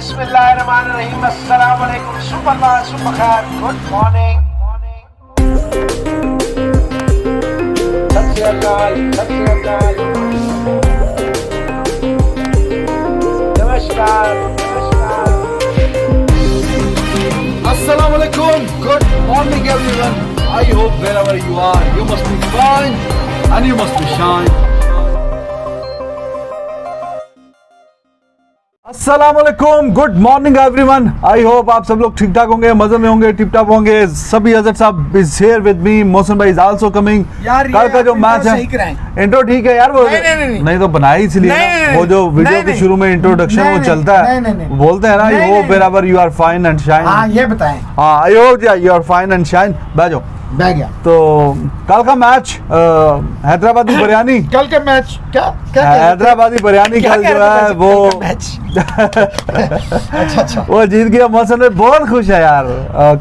बिस्मिल्लाहिर्रहमानिर्रहीम, अस्सलाम वालेकुम, सुप्रभात, सुबह खैर, गुड मॉर्निंग। सत श्री अकाल, सत श्री अकाल, नमस्कार, नमस्कार। Assalamu alaikum. Good morning, everyone. I hope wherever you are, you must be fine and you must be shine. अस्सलामुअलैकुम, good morning everyone. I hope आप सब लोग ठीक ठाक होंगे, मजे में होंगे, टिप टॉप होंगे। सभी हजरत साहब is here with me, Mohsin भाई इज आल्सो कमिंग। कल का जो मैच है, इंट्रो ठीक है यार, वो नहीं तो बनाई इसलिए वो जो वीडियो के शुरू में इंट्रोडक्शन वो चलता है, बोलते हैं ना, वो बराबर you are fine and shine. हाँ ये बताएं। हाँ I hope you are fine and shine. बैठो बैठ गया। तो कल का मैच हैदराबादी बिरयानी, कल का मैच क्या क्या हैदराबादी बिरयानी कल जो है वो अच्छा वो जीत गया। मौसम में बहुत खुश है यार,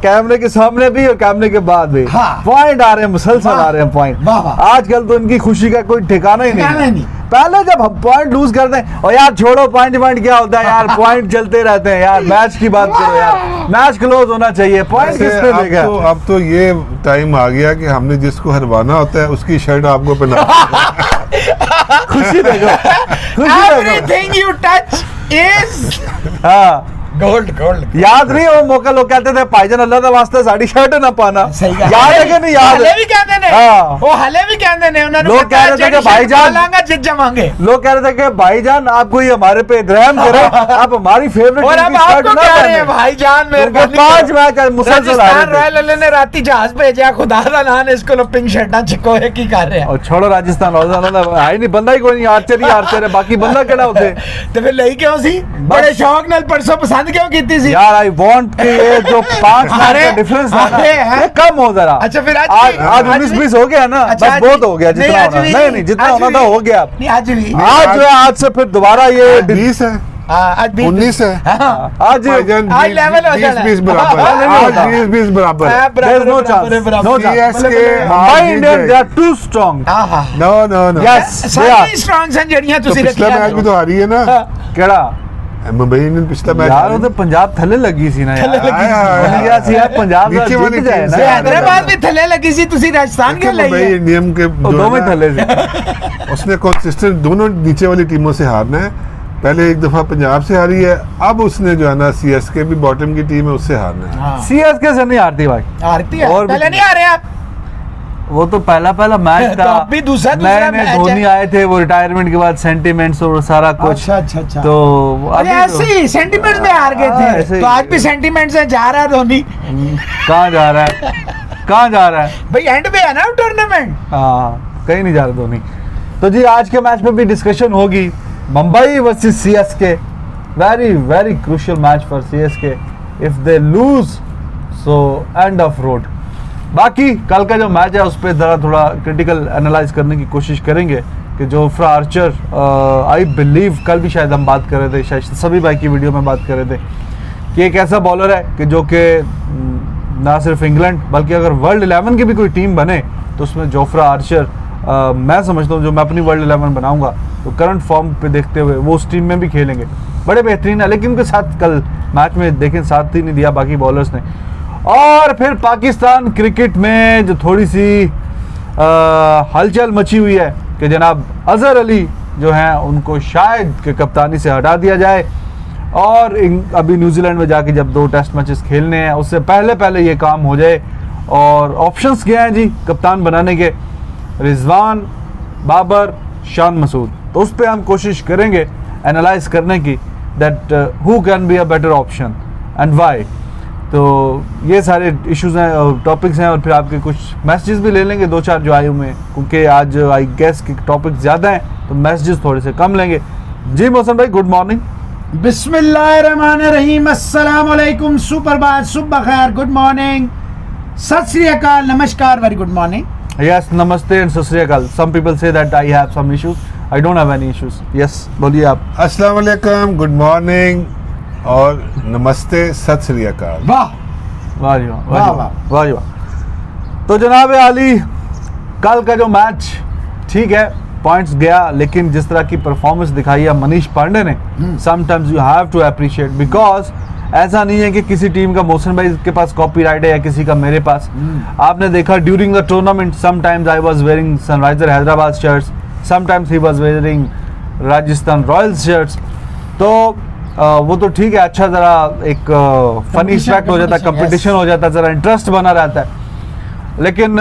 कैमरे के सामने भी और कैमरे के बाद भी। हाँ। पॉइंट आ रहे हैं, मुसलसल आ रहे हैं पॉइंट। आजकल तो इनकी खुशी का कोई ठिकाना ही नहीं। पहले जब हम पॉइंट लूज करते हैं, और यार छोड़ो पॉइंट क्या होता है यार, पॉइंट चलते रहते हैं यार। मैच की बात करो यार, मैच क्लोज होना चाहिए। पॉइंट किसने देगा? अब तो ये टाइम आ गया कि हमने जिसको हरवाना होता है उसकी शर्ट आपको पहना। खुशी देखो, खुशी देखो। एवरीथिंग यू टच इज हाँ गोल्ड गोल्ड। याद नहीं वो मौका लोग कहते थे भाईजान अल्लाह का वास्ते साड़ी शर्ट ना पाना। सही है। याद है कि नहीं? याद हले है। भी कहते ने, हाँ। वो हले भी कहते ने, उन्होंने लोग कह रहे थे कि भाईजान लांगा जित जमाएंगे। लोग कह रहे थे कि भाईजान आप कोई हमारे पे रहम करें, आप हमारी फेवरेट और टीम अब की शर्ट आपको ना कह रहे हैं पहने। भाईजान क्योंकि 5 मैच मुसलसल आ राजस्थान रहे थे। रॉयल ने राती जहाज भेजा, खुदा दा नाम इसको लो पिंक शर्टां चिकोए की कर रहे हैं। और छोड़ो राजस्थान है नहीं, बंदा ही कोई नहीं, आर्चर ही आर्चर है, बाकी बंदा केड़ा होते। तो फिर लई क्यों सी? बड़े शौक नाल परसों पसंद क्यों कीती सी? यार आई वांट कि ये जो 5 मैच अरे, का डिफरेंस है ना, अरे, ये कम हो जरा। अच्छा फिर आज 19-20 हो गया ना, अच्छा, बस आज बहुत भी- हो गया जितना नहीं, आज होना। भी- नहीं जितना आज होना भी- था हो गया। नहीं आज भी आज जो है, आज से फिर दोबारा ये 20 है, आज भी 19 है। हाँ। आज भाईजान आज लेवल हो जाना है। 20 बराबर है। हाँ, नहीं होता। आज 20 बराबर है। बराबर, There's no बराबर, chance. बराबर। No chance. CSK Mumbai Indians they are too strong. आहा। No no no. Yes, they are. सारी स्ट्रॉन्ग सन जड़ियां तो तुसी पिछला मैच भी तो हारी है ना, केड़ा मुंबई इंडियन पिछला मैच यार वो तो पंजाब थले लगी सी ना यार। हाय, हाय, मैंने कहा सी यार पंजाब नीचे वाली जीत जाए टीम ना से यार। हैदराबाद भी थले लगी सी, तुसी राजस्थान के मुंबई लिए इंडियन के वो जो दो है में ना, थले से। उसने कंसिस्टेंट दोनों नीचे वाली टीमों से हारना है। पहले एक दफा पंजाब से हारी है, अब उसने जो है ना सीएसके भी बॉटम की टीम है उससे हारना है। सीएसके से नहीं हारती भाई, हारती है। और भी- पहले नहीं आ रहे आप। वो तो पहला मैच तो था। अब भी दूसरा नए नए मैच धोनी है। आए थे, वो रिटायरमेंट के बाद सेंटिमेंट्स और सारा कुछ। अच्छा तो अरे अभी ऐसे ही सेंटीमेंट्स में हार हाँ, ऐसे गए ही। थे, तो आज भी सेंटीमेंट्स से जा रहा है धोनी। कहाँ जा रहा है, कहाँ जा रहा है? भाई एंड पे है ना टूर्नामेंट। हाँ कहीं नहीं जा रहा धोनी। तो जी आज के मैच में भी डिस्कशन होगी, Mumbai versus CSK. Very very crucial match for CSK. If they lose so end of road. बाकी कल का जो मैच है उस पर ज़रा थोड़ा क्रिटिकल एनालाइज करने की कोशिश करेंगे कि जोफ्रा आर्चर, आई बिलीव कल भी शायद हम बात कर रहे थे, शायद सभी भाई की वीडियो में बात कर रहे थे कि एक ऐसा बॉलर है कि जो कि ना सिर्फ इंग्लैंड बल्कि अगर वर्ल्ड 11 की भी कोई टीम बने तो उसमें जोफ्रा आर्चर, मैं समझता हूँ जो मैं अपनी वर्ल्ड 11 बनाऊंगा तो करंट फॉर्म पे देखते हुए वो उस टीम में भी खेलेंगे, बड़े बेहतरीन है। लेकिन उनके साथ कल मैच में देखें साथ ही नहीं दिया बाकी बॉलर्स ने। और फिर पाकिस्तान क्रिकेट में जो थोड़ी सी हलचल मची हुई है कि जनाब अजहर अली जो हैं उनको शायद के कप्तानी से हटा दिया जाए, और अभी न्यूजीलैंड में जाके जब 2 टेस्ट मैचेस खेलने हैं उससे पहले ये काम हो जाए। और ऑप्शंस क्या हैं जी कप्तान बनाने के? रिजवान, बाबर, शान मसूद। तो उस पर हम कोशिश करेंगे एनालाइज करने की that who can be a better option and why. तो ये सारे इश्यूज हैं, टॉपिक्स हैं, और फिर आपके कुछ मैसेजेस भी ले लेंगे 2-4 जो आए हुए हैं, क्योंकि आज आई गेस के टॉपिक ज़्यादा हैं तो मैसेजेस थोड़े से कम लेंगे। जी मोहसिन भाई गुड मॉर्निंग। बिस्मिल्लाहिर्रहमानिर्रहीम, अस्सलाम वालेकुम, सुप्रभात, सुबह खैर, गुड मॉर्निंग, सत श्री अकाल, नमस्कार, very good morning. Yes, namaste and सत श्री अकाल. Some people say that I have some issues. I don't have any issues. Yes, बोलिए आप। अस्सलाम वालेकुम, गुड मॉर्निंग और नमस्ते, सत श्री अकाल। वाह वाह जी वाह, वाह, वाह जी वाह जी वाह। तो जनाब आली कल का जो मैच ठीक है पॉइंट्स गया, लेकिन जिस तरह की परफॉर्मेंस दिखाई है मनीष पांडे ने, sometimes you have to appreciate, because ऐसा नहीं है कि किसी टीम का मोहसिन भाई के पास कॉपीराइट है या किसी का मेरे पास। आपने देखा during the tournament sometimes I was wearing Sunriser Hyderabad shirts, sometimes he was wearing Rajasthan Royals shirts. तो वो तो ठीक है, अच्छा ज़रा एक फनी इफेक्ट हो जाता है, कंपटीशन हो जाता है, ज़रा इंटरेस्ट बना रहता है। लेकिन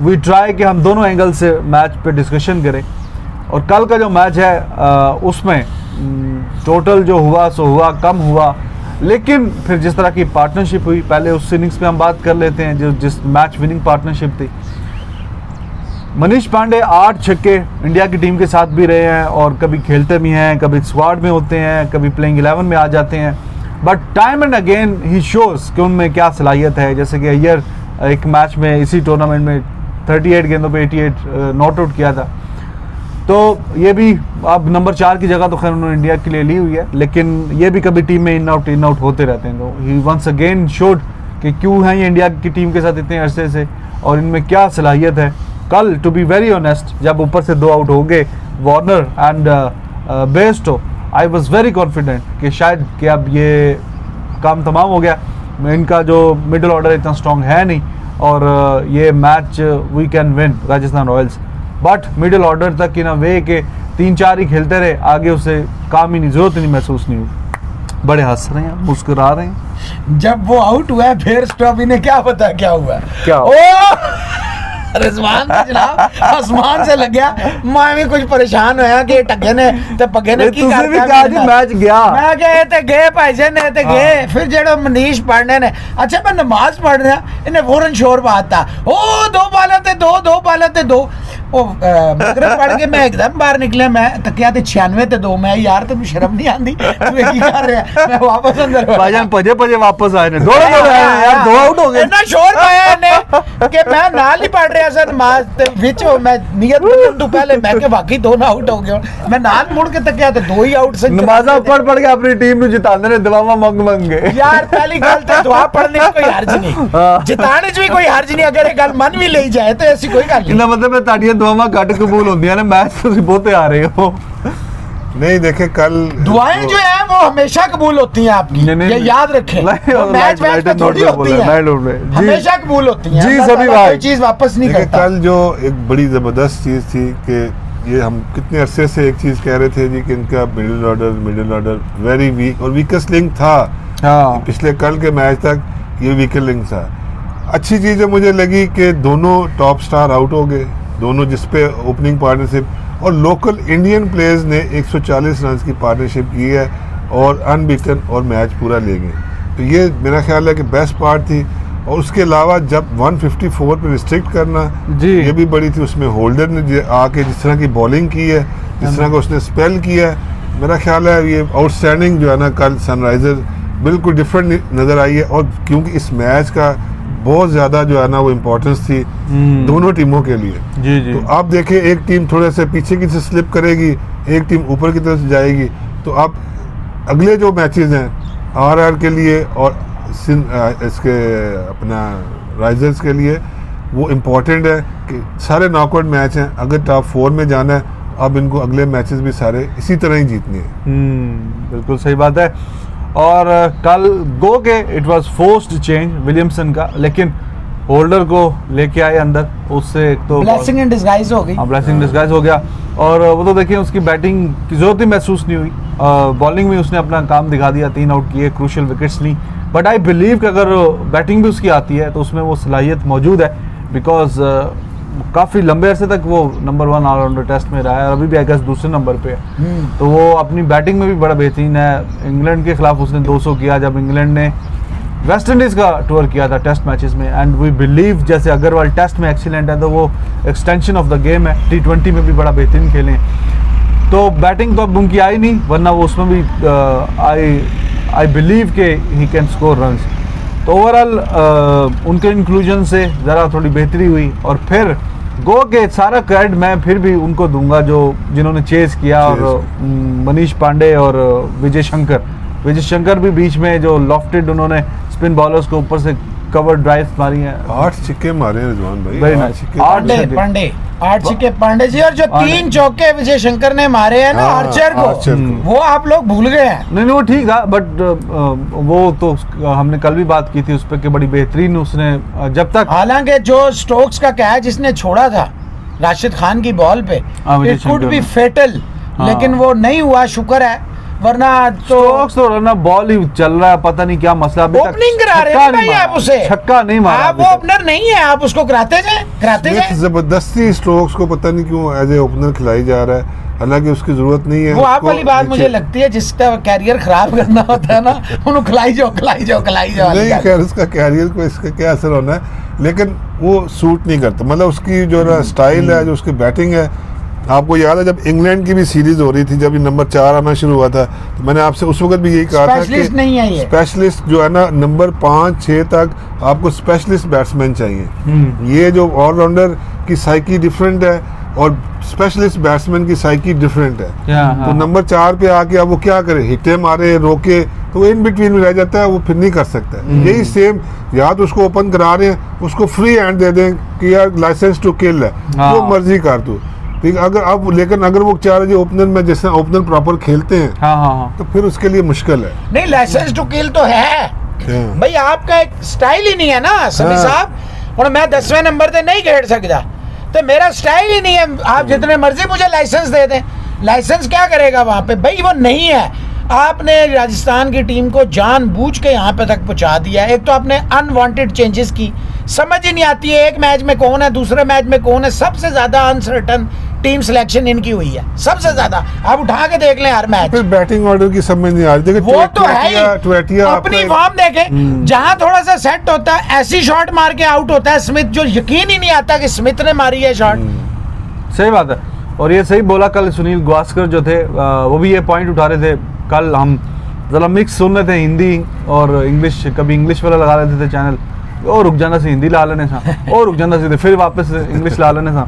वी ट्राई कि हम दोनों एंगल से मैच पे डिस्कशन करें। और कल का जो मैच है उसमें टोटल जो हुआ सो हुआ, कम हुआ, लेकिन फिर जिस तरह की पार्टनरशिप हुई, पहले उस इनिंग्स पे हम बात कर लेते हैं जो जिस मैच विनिंग पार्टनरशिप थी। मनीष पांडे 8 छक्के इंडिया की टीम के साथ भी रहे हैं और कभी खेलते भी हैं, कभी स्क्वाड में होते हैं, कभी प्लेइंग 11 में आ जाते हैं, but time and again he shows कि उनमें क्या सलाहियत है। जैसे कि अय्यर एक मैच में इसी टूर्नामेंट में 38 गेंदों पे 88 नॉट आउट किया था। तो ये भी अब नंबर 4 की जगह तो खैर उन्होंने इंडिया के लिए ली हुई है, लेकिन ये भी कभी टीम में इन आउट होते रहते हैं। तो ही वंस अगेन शोड कि क्यों है ये इंडिया की टीम के साथ इतने अरसे से और इनमें क्या सलाहियत है। कल टू बी वेरी ऑनेस्ट जब ऊपर से 2 आउट हो गए Warner and Bairstow, I was very confident कि शायद कि अब ये काम तमाम हो गया, इनका जो मिडिल ऑर्डर इतना स्ट्रॉन्ग है नहीं और ये match we can win Rajasthan Royals. But middle order तक इन अ वे के 3-4 ही खेलते रहे, आगे उसे काम ही नहीं, जरूरत नहीं महसूस नहीं हुई। बड़े हंस रहे हैं, मुस्कुरा रहे हैं। जब वो आउट हुआ है फिर स्टॉपी ने क्या पता क्या हुआ, क्या रिजवान जनाब आसमान से लग गया। मैं भी कुछ परेशान होया कि टगे ने ते पगे ने की तुझे भी कहा जी मैच गया, मैं गए ते गए भाईजान ने ते गए। फिर जेड़ा मनीष पांडे ने, अच्छा मैं नमाज पढ़ रहा, इन्हें फौरन शोर पाता, ओ 2 बालों ते 2 बालों ते 2। ओ मगरिब पढ़ के मैं एकदम बाहर निकले, मैं तकिया ते 96 ते 2। मैं यार तेन शर्म नहीं आती, तू की कर रहा? मैं वापस अंदर भाईजान पजे वापस आए ने, दो यार 2 आउट हो गए। इतना शोर पाया इन्हें कि मैं नाल ही पढ़ रहा सर नमाज ते विच मैं नियत बदलण तो पहले मैं के वाकई 2 ना आउट हो गए। मैं नाल मुड़ के तकिया ते 2 ही आउट से नमाज़ा पढ़ के अपनी टीम नु जिताने ने दुआवां मंग गए। यार पहली गल ते दुआ पढ़ने में कोई हर्ज नहीं, जिताने च भी कोई हर्ज नहीं, अगर ये गल मन भी ले जाए तो ऐसी कोई गल नहीं। इसका मतलब है ताड़ियां दुआवां घट कबूल होंदियां ने, मैच तुसी बहुते आ रहे हो। नहीं देखे कल दुआएं जो है वो हमेशा कबूल होती हैं आपकी, ये याद रखें। मैच में थोड़ी होती है, हमेशा कबूल होती हैं जी सभी भाई, कोई चीज वापस नहीं करता। कल जो एक बड़ी जबरदस्त चीज थी कि ये हम कितने अरसे से एक चीज कह रहे थे जी कि इनका मिडिल ऑर्डर वेरी वीक और वीकेस्ट लिंक था। पिछले कल के मैच तक ये वीकेस्ट लिंक था। अच्छी चीज जो मुझे लगी कि दोनों टॉप स्टार आउट हो गए, दोनों जिसपे ओपनिंग पार्टनरशिप और लोकल इंडियन प्लेयर्स ने 140 रन की पार्टनरशिप की है और अनबीटन और मैच पूरा ले गए। तो ये मेरा ख्याल है कि बेस्ट पार्ट थी। और उसके अलावा जब 154 पे रिस्ट्रिक्ट करना ये भी बड़ी थी। उसमें होल्डर ने आके जिस तरह की बॉलिंग की है, जिस तरह का उसने स्पेल किया है, मेरा ख्याल है ये आउटस्टैंडिंग जो है ना, कल सनराइजर बिल्कुल डिफरेंट नज़र आई है। और क्योंकि इस मैच का बहुत ज़्यादा जो है ना वो इम्पोर्टेंस थी दोनों टीमों के लिए। जी। तो आप देखें एक टीम थोड़े से पीछे की से स्लिप करेगी, एक टीम ऊपर की तरफ से जाएगी। तो आप अगले जो मैचेस हैं आरआर के लिए और इसके अपना राइजर्स के लिए वो इम्पोर्टेंट है कि सारे नॉकआउट मैच हैं। अगर टॉप 4 में जाना है अब इनको अगले मैचेस भी सारे इसी तरह ही जीतने हैं। बिल्कुल सही बात है। और कल गो के it was forced change Williamson का, लेकिन होल्डर को लेके आए अंदर, उससे एक तो ब्लेसिंग इन डिस्गाइज हो गई। ब्लेसिंग डिस्गाइज हो गया। और वो तो देखिए उसकी बैटिंग की जरूरत ही महसूस नहीं हुई, बॉलिंग में उसने अपना काम दिखा दिया, 3 आउट किए, क्रूशियल विकेट्स ली। बट आई बिलीव कि अगर बैटिंग भी उसकी आती है तो उसमें वो सलाहियत मौजूद है, बिकॉज काफ़ी लंबे अरसे तक वो नंबर 1 ऑलराउंडर टेस्ट में रहा है और अभी भी आई गेस दूसरे नंबर पे है। तो वो अपनी बैटिंग में भी बड़ा बेहतरीन है। इंग्लैंड के खिलाफ उसने 200 किया जब इंग्लैंड ने वेस्ट इंडीज़ का टूर किया था टेस्ट मैचेस में। एंड वी बिलीव जैसे अग्रवाल टेस्ट में एक्सीलेंट है तो वो एक्सटेंशन ऑफ द गेम है, T20 में भी बड़ा बेहतरीन खेलें। तो बैटिंग तो अब उनकी आई नहीं, वरना वो उसमें भी आई बिलीव के ही कैन स्कोर रन्स। तो ओवरऑल उनके इंक्लूजन से ज़रा थोड़ी बेहतरी हुई। और फिर गो के सारा क्रेडिट मैं फिर भी उनको दूंगा जो जिन्होंने चेस किया, और मनीष पांडे और विजय शंकर भी बीच में जो लॉफ्टेड उन्होंने स्पिन बॉलर्स को ऊपर से कवर ड्राइव्स मारी हैं। 8 छिक्के मारे हैं रिजवान भाई, Very 8 nice. छिक्के। पांडे 8 छिक्के पांडे जी, और जो 3 चौके विजय शंकर ने मारे हैं ना हाँ, आर्चर आर्चर को, को। वो आप लोग भूल गए हैं। नहीं वो ठीक था, बट वो तो हमने कल भी बात की थी उस पर कि बड़ी बेहतरीन उसने जब तक हालांकि जो स्टोक्स का कैच जिसने छोड़ा था राशिद खान की बॉल पे, हाँ, विजय इट कुड शंकर बी ने। फेटल, हाँ। लेकिन वो नहीं हुआ, शुक्र है, वरना तो स्टोक्स तो रन बॉल ही चल रहा है, पता नहीं क्या मसला। अभी तक ओपनिंग करा रहे छक्का हैं नहीं भाई मारा, आप उसे, छक्का नहीं मारा आप अभी वो तक। ओपनर नहीं है, आप उसको कराते जाए स्मिथ जबरदस्ती स्ट्रोक्स को पता नहीं क्यों एज ए ओपनर खिलाई जा रहा है, हालांकि उसकी जरूरत नहीं है। वो आप उसको वाली बात मुझे नीचे- लगती है, जिसका कैरियर खराब करना होता है ना, उन्होंने खिलाई जाओ वाली नहीं बात। खैर उसका कैरियर को इसका क्या असर होना है, लेकिन वो सूट नहीं करता। मतलब उसकी जो स्टाइल है, जो उसकी बैटिंग है, आपको याद है जब इंग्लैंड की भी सीरीज हो रही थी, जब ये नंबर 4 आना शुरू हुआ था, तो मैंने आपसे उस वक्त भी यही कहा था कि स्पेशलिस्ट नहीं है ये। स्पेशलिस्ट जो है ना नंबर 5-6 तक आपको स्पेशलिस्ट बैट्समैन चाहिए। ये जो ऑलराउंडर की साइकी डिफरेंट है और स्पेशलिस्ट बैट्समैन की साइकी डिफरेंट है। हाँ, तो नंबर 4 पे आके अब वो क्या करे, हिटे मारे, रोके, तो वो इन बिटवीन में रह जाता है, वो फिर नहीं कर सकता है। यही सेम, या तो उसको ओपन करा रहे हैं, उसको फ्री हैंड दे दें कि यार लाइसेंस टू किल है, हाँ। जो मर्जी कर दो, ठीक है। अगर अब लेकिन अगर वो चाह रहे ओपनर में जैसे ओपनर प्रॉपर खेलते हैं, हाँ तो फिर उसके लिए मुश्किल है। नहीं, लाइसेंस टू किल तो है हाँ। भाई, आपका एक स्टाइल ही नहीं है ना समी हाँ। साहब। और मैं 10वें नंबर पे नहीं खेल सकता, तो मेरा स्टाइल ही नहीं है। आप जितने मर्जी मुझे लाइसेंस दे दें, लाइसेंस क्या करेगा वहां पे भाई, वो नहीं है। आपने राजस्थान की टीम को जानबूझ के यहाँ पे तक पहुंचा दिया। एक तो आपने अनवांटेड चेंजेस की, समझ ही नहीं आती है एक मैच में कौन है, दूसरे मैच में कौन है। सबसे ज्यादा अनसर्टन टीम सिलेक्शन इनकी हुई है, सबसे ज्यादा। आप उठा के देख लें हर मैच, फिर बैटिंग ऑर्डर की समझ नहीं आ रही। देखिए वो तो है ही। ट्वेटिया अपनी फॉर्म देखें, जहां थोड़ा सा सेट होता है ऐसी शॉट मार के आउट होता है स्मिथ, जो यकीन ही नहीं आता कि स्मिथ ने मारी है शॉट। सही बात है। और ये सही बोला कल सुनील गावस्कर जो थे, वो भी ये पॉइंट उठा रहे थे। कल हम जरा मिक्स सुन रहे थे, हिंदी और इंग्लिश, कभी इंग्लिश वाला लगा लेते थे चैनल, और रुक जाना से हिंदी ला लेने सा, और रुक जाना से फिर वापस इंग्लिश ला लेने सा।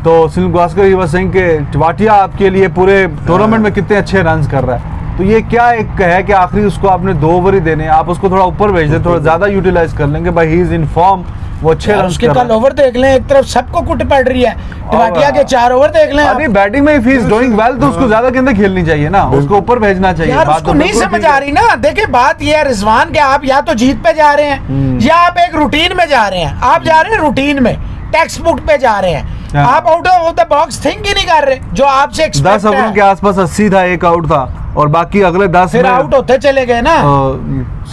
तो सुनील गावस्कर ये बस सिंह के टिवाटिया आपके लिए पूरे टूर्नामेंट में कितने अच्छे रन कर रहा है, तो ये क्या एक है कि आखिरी उसको आपने 2 ओवर ही देने, आप उसको थोड़ा ऊपर भेज दें, थोड़ा ज्यादा यूटिलाइज कर लेंगे भाई, ही इज इन फॉर्म, वो अच्छे रन उसके कर कल रहा है। ओवर देख लें, एक तरफ सबको कुट पड़ रही है, टिवाटिया के 4 ओवर देख लें आप। अरे बैटिंग में if he is doing well तो उसको ज्यादा गेंदें खेलनी चाहिए ना, उसको ऊपर भेजना चाहिए। यार बात उसको तो नहीं बिल्कुल समझ ठीक है। आ रही ना। देखिए बात ये है रिजवान के, आप या तो जीत पे जा रहे हैं या आप एक रूटीन में जा रहे हैं। आप जा रहे हैं रूटीन में, टेक्स्ट बुक पे जा रहे हैं, हाँ। आप out of the box think he नहीं कर रहे जो आपसे 10 एक्सपेक्ट ओवरों के है। आसपास 80 था, एक आउट था, और बाकी अगले 10 फिर में आउट होते चले गए ना।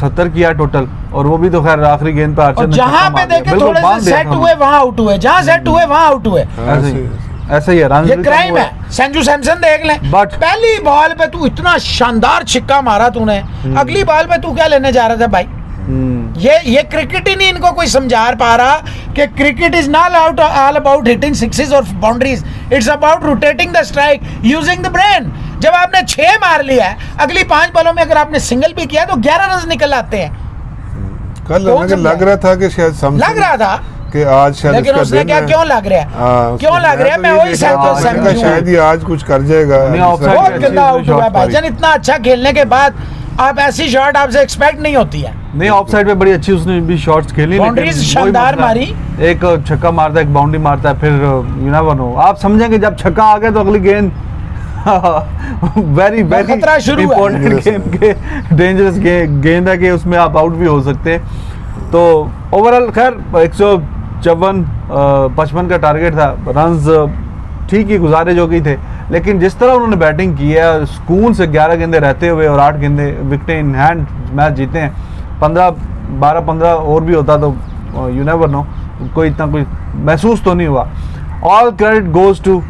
70 किया टोटल, और वो भी तो खैर आखिरी गेंद पे आर्चर और ने जहां छक्का पे मार दिया। देखे बिल्कुल थोड़े बांध से दिया सेट था हुए वहां आउट हुए, जहां सेट हुए वहां आउट हुए। ऐसे ही ऐसे ही है, रन ये भी क्राइम कम हुए। है। संजू सैमसन देख लें, But- पहली बॉल पे तू इतना शानदार छिक्का मारा तूने, अगली बॉल पे तू क्या लेने जा रहा था भाई। ये क्रिकेट ही नहीं इनको कोई समझा पा रहा कि cricket is not all about hitting sixes और boundaries, it's about rotating the strike using the brain. जब आपने 6 मार लिया है, अगली 5 बॉलों में अगर आपने सिंगल भी किया तो 11 रन निकल आते हैं। कल कौन मुझे समझा? लग रहा था कि शायद लग रहा था, कि आज शायद लेकिन इसका उसने दिन क्या है। क्यों लग रहा है, हाँ, क्यों उसको लग रहा है, मैं तो वही ये सहमत देखा, सहमत मैंने कहा हूँ। शायद ये आज कुछ कर जाएगा। नहीं, offside बहुत अच्छी गंदा आउट शॉट हुआ है मारी। भाईजान, इतना अच्छा खेलने के बाद आप ऐसी शॉट आपसे एक्सपेक्ट नहीं होती है। नहीं, ऑफ साइड पे बड़ी अच्छी उसने भी शॉट्स खेली, लेकिन Boundaries वही शानदार मसला है। मारी। एक छक्का मारता है, एक बाउंड्री मारता है, फिर यू नेवर नो। आप समझेंगे जब छक्का आ गया तो अगली गेंद वेरी वेरी खतरा शुरू है। इंपॉर्टेंट गेम के डेंजरस गेंद है कि उसमें आप आउट भी हो सकते हैं। तो ओवरऑल खैर 154-55 का टारगेट था, रन्स ठीक ही गुजारे जो गई थे, लेकिन जिस तरह उन्होंने बैटिंग की है, सुकून से 11 गेंदे रहते हुए और 8 गेंदे विकेटें इन हैंड मैच जीते हैं। 12-15 और भी होता तो यू नेवर नो, कोई इतना कोई महसूस तो नहीं हुआ। All credit goes to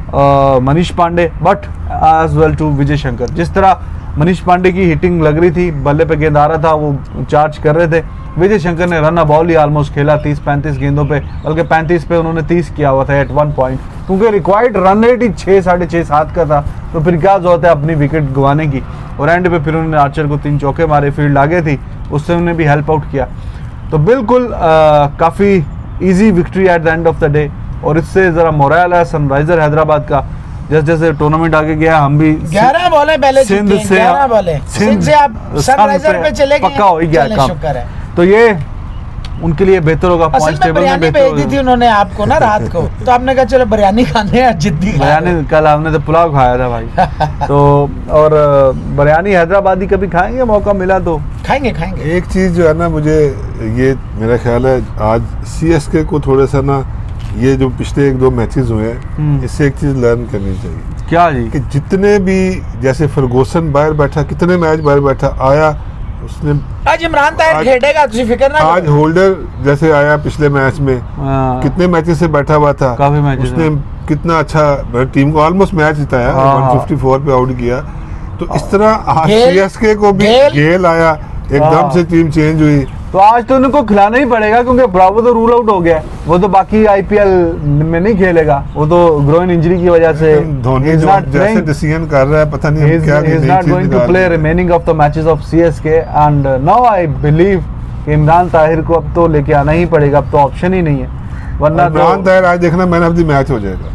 Manish Pandey but as well to Vijay Shankar. जिस तरह मनीष पांडे की हिटिंग लग रही थी, बल्ले पे गेंद आ रहा था, वो चार्ज कर रहे थे। विजय शंकर ने रन बॉल ही ऑलमोस्ट खेला 30-35 गेंदों पे, बल्कि 35 पे उन्होंने 30 किया हुआ था एट 1 पॉइंट, क्योंकि रिक्वायर्ड रन रेट ही 6-6.5-7 का था। तो फिर क्या जरूरत है अपनी विकेट गंवाने की। और एंड पे फिर उन्होंने आर्चर को 3 चौके मारे, फील्ड आगे थी, उससे उन्होंने भी हेल्प आउट किया। तो बिल्कुल काफ़ी easy victory at the end of the day. और इससे ज़रा मोरल है सनराइजर हैदराबाद का, जैसे जैसे टूर्नामेंट आगे गया, हम भी 11 बॉलें पहले सिंध जीती हैं, से 11 बॉलें सिंध से आप सनराइजर पे चले गए, पक्का हो ही गया चलें, काम। शुक्र है। तो ये उनके लिए बेहतर होगा, असल पॉइंट्स में टेबल में बिरयानी बेहतर भेज दी थी होगा। उन्होंने आपको ना रात को, तो आपने कहा चलो बिरयानी खाने हैं, जिद्दी खा रहे हो। बिरयानी कल हमने तो पुलाव खाया था भाई। तो और बिरयानी हैदराबादी कभी खाएंगे, मौका मिला तो। खाएंगे खाएंगे। एक चीज़ जो है ना, मुझे ये मेरा ख्याल है आज CSK को थोड़ा सा ना, ये जो पिछले 1-2 मैचेस हुए हैं, इससे एक चीज़ लर्न करनी चाहिए क्या जी? कि जितने भी, जैसे फरगुसन बाहर बैठा, कितने मैच बाहर बैठा आया उसने, आज इमरान ताहिर खेलेगा, तुझे फिक्र ना आज करो। होल्डर जैसे आया पिछले मैच में, हाँ, कितने मैचेस से बैठा हुआ था, काफी मैचेस उसने कितना अच्छा टीम को ऑलमोस्ट मैच जिताया, हाँ, 154 पे आउट किया। तो इस तरह आज गेल- CSK को भी गेल आया, एकदम हाँ। से टीम चेंज हुई। तो आज तो उनको खिलाना ही पड़ेगा, क्योंकि ब्रावो तो रूल आउट हो गया है। वो तो बाकी IPL में नहीं खेलेगा, वो तो ग्रोइन इंजरी की वजह से धोनी he's जो not जैसे playing. डिसीजन कर रहा है, पता नहीं He's, क्या he's not going to play remaining of the matches of CSK, and now I believe कि इमरान ताहिर को अब तो लेके आना ही पड़ेगा, अब तो ऑप्शन ही नहीं है, वरना इमरान तो ताहिर आज देखना मैन ऑफ द मैच हो जाएगा।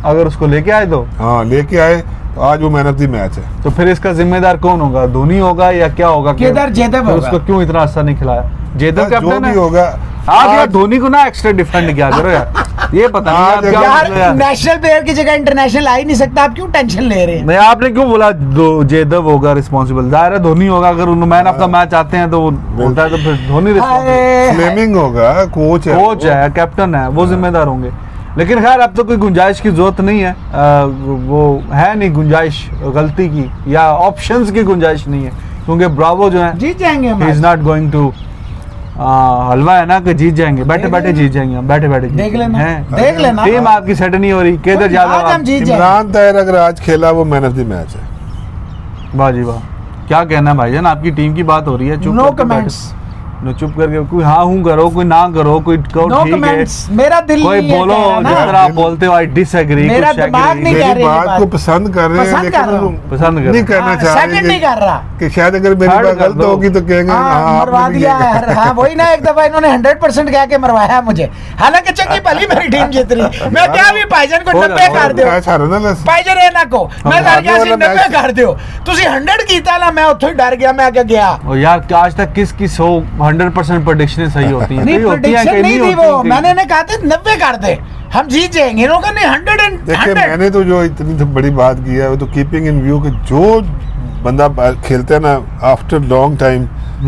अगर उसको लेके आए तो लेके आए तो आज वो मैन ऑफ द मैच है। तो फिर इसका जिम्मेदार कौन होगा? धोनी होगा या क्या होगा? केदार जाधव फिर होगा। उसको क्यों इतना असर नहीं खिलाया? जाधव जो कैप्टन भी है। होगा, आप यार आज- धोनी को ना एक्स्ट्रा डिफेंड किया करो यार, ये पता नहीं आज आप क्या यार मतलब यार। नेशनल प्लेयर की जगह इंटरनेशनल आ ही नहीं सकता, आप क्यों टेंशन ले रहे हैं? नहीं, आपने क्यों बोला जाधव होगा रिस्पॉन्सिबल? जाहिर है धोनी होगा, अगर उन्होंने मैन ऑफ द मैच आते हैं तो वो होता है, तो फिर धोनी रिस्पॉन्सिबल। हाय, फ्लेमिंग होगा, कोच है, कोच है, कैप्टन है, वो जिम्मेदार होंगे। लेकिन खैर अब तो कोई गुंजाइश की जरूरत नहीं है, वो है नहीं गुंजाइश गलती की, या ऑप्शंस की गुंजाइश नहीं है, क्योंकि ब्रावो जो है जीत जाएंगे हम ही इज आज। नॉट गोइंग टू, हलवा है ना कि जीत जाएंगे, बैठे देख बैठे लेना। जीत जाएंगे हम, बैठे बैठे देख लेना, हैं। देख लेना। टीम आपकी सेट नहीं हो रही, केदार आज जाधव हम जीत जाएंगे। इमरान ताहिर अगर आज खेला वो मैन ऑफ द मैच है। वाह जी वाह, क्या कहना है भाईजान, आपकी टीम की बात हो रही है, चुप नो करके कमेंट्स, बैठो। नो चुप करके, कोई हाँ हूँ करो, कोई ना करो, कोई कहो नो ठीक है, कमेंट्स। मेरा दिल कोई नहीं है बोलो कह रहा ना। जिस तरह आप बोलते हो, आई डिसएग्री, मेरा दिमाग नहीं कह मेरी रही ये बात बात। को पसंद कर रहे हैं, पसंद लेकिन कर रहा वो हूं। पसंद कर नहीं करना चाह सेकंड रहे नहीं कर रहा। कि शायद अगर मेरी थर्ड बात कर गलत दो। होगी तो कहेंगे हाँ, मरवा आपने भी दिया ये है। हाँ वही ना, एक दफा इन्होंने 100% कह के मरवाया मुझे, हालांकि चंगी भली मेरी टीम जीत रही। मैं क्या भी भाईजान को हो 90 जाएगा, कर दियो, मैच हारा ना बस। भाईजान ਇਹ ਨਾ ਕੋ मैं डर गया ਸੀ 90 कर दियो, ਤੁਸੀਂ 100 ਕੀਤਾ ना, मैं ਉੱਥੋਂ ਹੀ डर गया, मैं आगे गया। और यार आज तक किसकी 100% प्रेडिक्शनें सही होती हैं? नहीं कई होती हैं, प्रेडिक्शन कई नहीं थी होती वो, हैं, कई- मैंने ने कहा था 90 कर दे हम जीत जाएंगे, इन्होंने कहा नहीं 100 देखिए मैंने तो जो इतनी तो बड़ी बात की है वो तो कीपिंग इन व्यू कि जो बंदा खेलता है ना आफ्टर लॉन्ग टाइम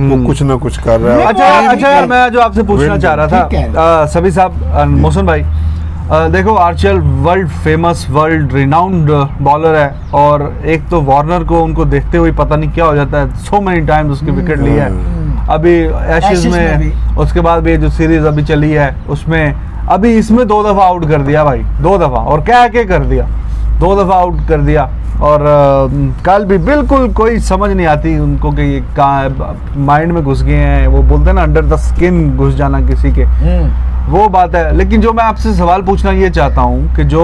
वो कुछ ना कुछ कर रहा है। अच्छा अच्छा यार, मैं जो आपसे पूछना Win- चाह रहा ठीक है। था सभी साहब, मोहसिन भाई, देखो Archer world famous, world renowned bowler है, और एक तो वार्नर को उनको देखते हुए पता नहीं क्या हो जाता है, सो मेनी टाइम्स उसके विकेट लिए है। अभी एशेज Ashes में में, भी। उसके बाद भी जो सीरीज अभी चली है उसमें, अभी इसमें 2 दफा आउट कर दिया भाई, 2 दफा, और क्या क्या कर दिया, 2 दफा आउट कर दिया। और कल भी बिल्कुल कोई समझ नहीं आती उनको कि ये कहाँ माइंड में घुस गए हैं, वो बोलते हैं ना अंडर द स्किन घुस जाना किसी के, वो बात है। लेकिन जो मैं आपसे सवाल पूछना ये चाहता हूँ कि जो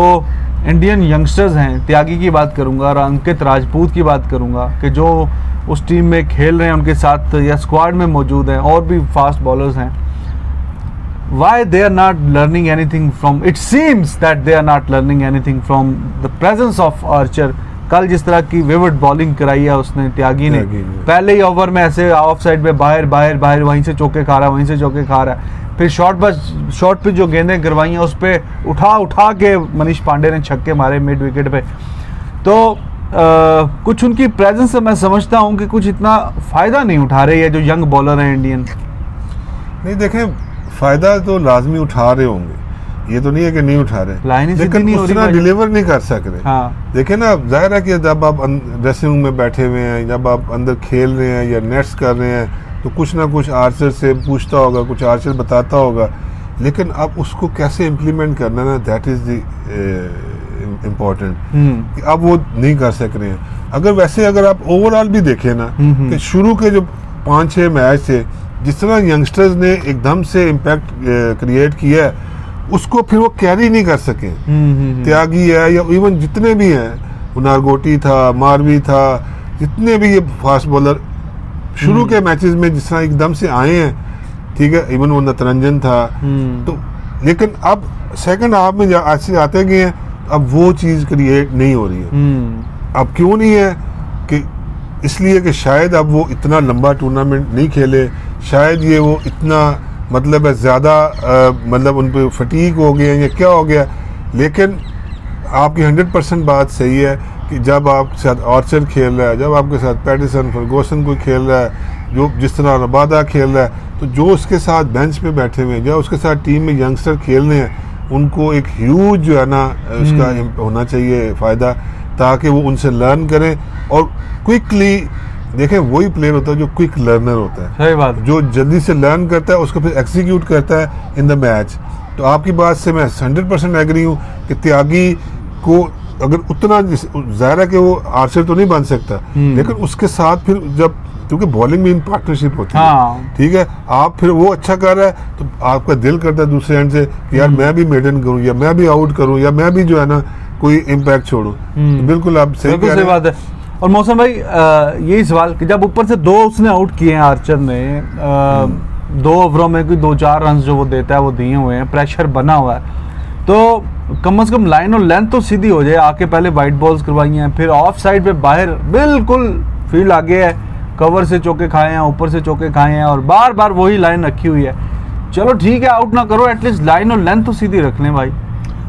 इंडियन यंगस्टर्स हैं, त्यागी की बात करूंगा और अंकित राजपूत की बात करूंगा, कि जो उस टीम में खेल रहे हैं, उनके साथ या स्क्वाड में मौजूद हैं और भी फास्ट बॉलर्स हैं, why they are not learning anything from, it seems that they are not learning anything from the presence of Archer। कल जिस तरह की विविड बॉलिंग कराई है उसने, त्यागी ने पहले ही ओवर में ऐसे ऑफ साइड पे बाहर बाहर बाहर वहीं से चौके खा रहा है, वहीं से चौके खा रहा है, फिर शॉट पे जो गेंदें करवाई हैं उस पे उठा के मनीष पांडे ने छक्के मारे मिड विकेट पे। तो कुछ उनकी प्रेजेंस से मैं समझता हूँ कि कुछ इतना फ़ायदा नहीं उठा रही है जो यंग बॉलर हैं इंडियन। नहीं देखें, फायदा तो लाजमी उठा रहे होंगे, ये तो नहीं है कि नहीं उठा रहे, लाइन ही सीधी लेकिन नहीं हो रही उतना भाई। डिलीवर नहीं कर सक रहे। हाँ देखें ना, जाहिर है कि जब आप ड्रेसिंग रूम में बैठे हुए हैं, जब आप अंदर खेल रहे हैं या नेट्स कर रहे हैं, तो कुछ ना कुछ आर्चर से पूछता होगा, कुछ आर्चर बताता होगा, लेकिन अब उसको कैसे इम्प्लीमेंट करना ना, दैट इज़ द इम्पोर्टेंट। अब वो नहीं कर सक रहे हैं। अगर आप ओवरऑल भी देखें ना कि शुरू के जो 5-6 मैच थे, जिस तरह यंगस्टर्स ने एकदम से इम्पैक्ट क्रिएट किया है, उसको फिर वो कैरी नहीं कर सके। त्यागी है या इवन जितने भी हैं, वो नारगोटी था, मारवी था, जितने भी ये फास्ट बॉलर शुरू के मैचेस में जिस तरह एकदम से आए हैं, ठीक है, इवन वो नतरंजन था, तो लेकिन अब सेकंड हाफ में ऐसे आते गए हैं, अब वो चीज़ क्रिएट नहीं हो रही है। अब क्यों नहीं है कि इसलिए कि शायद अब वो इतना लंबा टूर्नामेंट नहीं खेले, शायद ये वो इतना मतलब है ज़्यादा मतलब उन पर फटीक हो गया या क्या हो गया, लेकिन आपकी 100% बात सही है कि जब आपके साथ आर्चर खेल रहा है, जब आपके साथ पैटिसन फर्गूसन कोई खेल रहा है, जो जिस तरह रबादा खेल रहा है, तो जो उसके साथ बेंच पे बैठे हुए हैं, जो उसके साथ टीम में यंगस्टर खेल रहे हैं, उनको एक ह्यूज जो है ना उसका होना चाहिए फ़ायदा, ताकि वो उनसे लर्न करें और क्विकली देखें। वही प्लेयर होता है जो क्विक लर्नर होता है, सही बात। जो जल्दी से लर्न करता है, उसको फिर एग्जीक्यूट करता है इन द मैच। तो आपकी बात से मैं 100% एग्री हूँ कि त्यागी को अगर उतना, ज़ाहिर है कि वो आर्चर तो नहीं बन सकता, लेकिन उसके साथ फिर जब, क्योंकि बॉलिंग में इन पार्टनरशिप होती है, ठीक है, आप फिर वो अच्छा कर रहा है तो आपका दिल करता है दूसरे एंड से कि यार मैं भी मेडन करूं, या मैं भी आउट करूं, या मैं भी जो है ना कोई इम्पैक्ट छोड़ूं। तो बिल्कुल आप सही कह रहे हैं। बात है। और मौसम भाई यही सवाल कि जब ऊपर से 2 उसने आउट किए हैं आर्चर ने, 2 ओवरों में कोई 2-4 रन जो वो देता है वो दिए हुए हैं, प्रेशर बना हुआ है, तो कम से कम लाइन और लेंथ तो सीधी हो जाए। आके पहले वाइट बॉल्स करवाई हैं, फिर ऑफ साइड पे बाहर बिल्कुल फील्ड आगे है, कवर से चौके खाए हैं, ऊपर से चौके खाए हैं, और बार बार वही लाइन रखी हुई है। चलो ठीक है, आउट ना करो, एटलीस्ट लाइन और लेंथ तो सीधी रख लें भाई।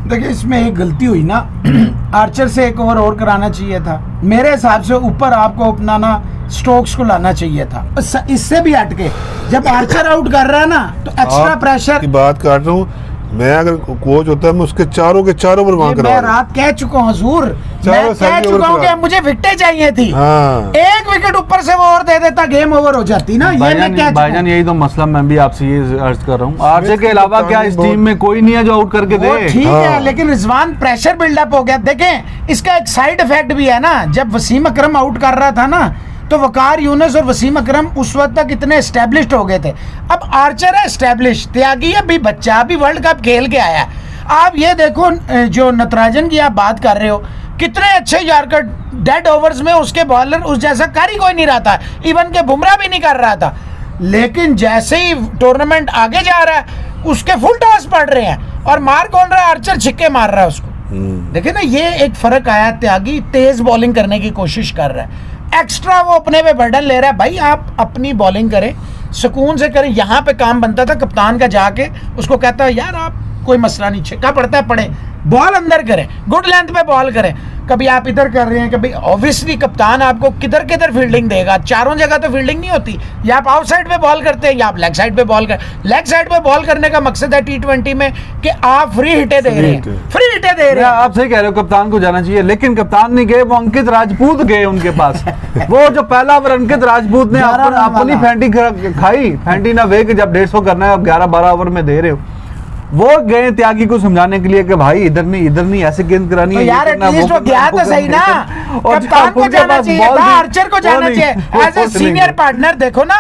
देखिए इसमें एक गलती हुई ना, आर्चर से 1 ओवर और कराना चाहिए था मेरे हिसाब से। ऊपर आपको अपना ना स्टोक्स को लाना चाहिए था, इससे भी हटके। जब आर्चर आउट कर रहा है ना तो एक्स्ट्रा प्रेशर की बात कर रहा हूँ मैं। अगर कोच होता है मैं उसके चारों के चारों ओवर वहां करवा। मैं रात कह चुका हूँ हजूर, मैं कह चुका हूँ कि मुझे विकेटें चाहिए थी। हाँ। 1 विकेट ऊपर से वो और दे देता, गेम ओवर हो जाती ना। ये मैं क्या भाईजान यही तो मसला मैं भी आपसे ये अर्ज कर रहा हूँ। आर्चर के अलावा क्या इस टीम में कोई नहीं है जो आउट करके दे? ठीक है, लेकिन रिजवान प्रेशर बिल्डअप हो गया। देखें इसका एक साइड इफेक्ट भी है ना, जब वसीम अकरम आउट कर रहा था ना तो वकार यूनुस और वसीम अकरम उस वक्त तक इतने एस्टेब्लिश्ड हो गए थे। अब आर्चर है एस्टेब्लिश, त्यागी अभी बच्चा, अभी वर्ल्ड कप खेल के आया। आप ये देखो जो नटराजन की आप बात कर रहे हो, कितने अच्छे यार्कर डेड ओवर्स में उसके बॉलर उस जैसा कर ही कोई नहीं रहा था, इवन के बुमराह भी नहीं कर रहा था। लेकिन जैसे ही टूर्नामेंट आगे जा रहा है उसके फुल टॉस पड़ रहे हैं और मार कौन रहा है? आर्चर छिक्के मार रहा है उसको। देखिए ना, ये एक फर्क आया। त्यागी तेज बॉलिंग करने की कोशिश कर रहा है, एक्स्ट्रा वो अपने पे बर्डन ले रहा है। भाई आप अपनी बॉलिंग करें, सुकून से करें। यहाँ पे काम बनता था कप्तान का, जाके उसको कहता है यार आप कोई मसला नहीं, छिक्का पड़ता है पड़े, बॉल अंदर करें, गुड लेंथ पे बॉल करें। कभी आप इधर कर रहे हैं, कभी ऑब्वियसली कप्तान आपको किधर किधर फील्डिंग देगा, चारों जगह तो फील्डिंग नहीं होती। या आप आउट साइड पे बॉल करते हैं या आप लेग साइड पे बॉल कर। लेग साइड पे बॉल करने का मकसद है T20 में कि आप फ्री हिटे दे रहे हैं, फ्री हिटे दे रहे हैं। आप सही कह रहे हो, कप्तान को जाना चाहिए, लेकिन कप्तान नहीं गए, वो अंकित राजपूत गए उनके पास। वो जो पहला ओवर अंकित राजपूत ने अपनी फैंटी खाई, फैंटी ना वे जब 150 करना है, आप 11-12 ओवर में दे रहे हो। वो गए त्यागी को समझाने के लिए कि भाई इधर नहीं ऐसे गेंद करानी तो है। यार एटलीस्ट वो गया तो सही ना, कप्तान को जाना चाहिए था, आर्चर को जाना चाहिए एज ए सीनियर पार्टनर। देखो ना,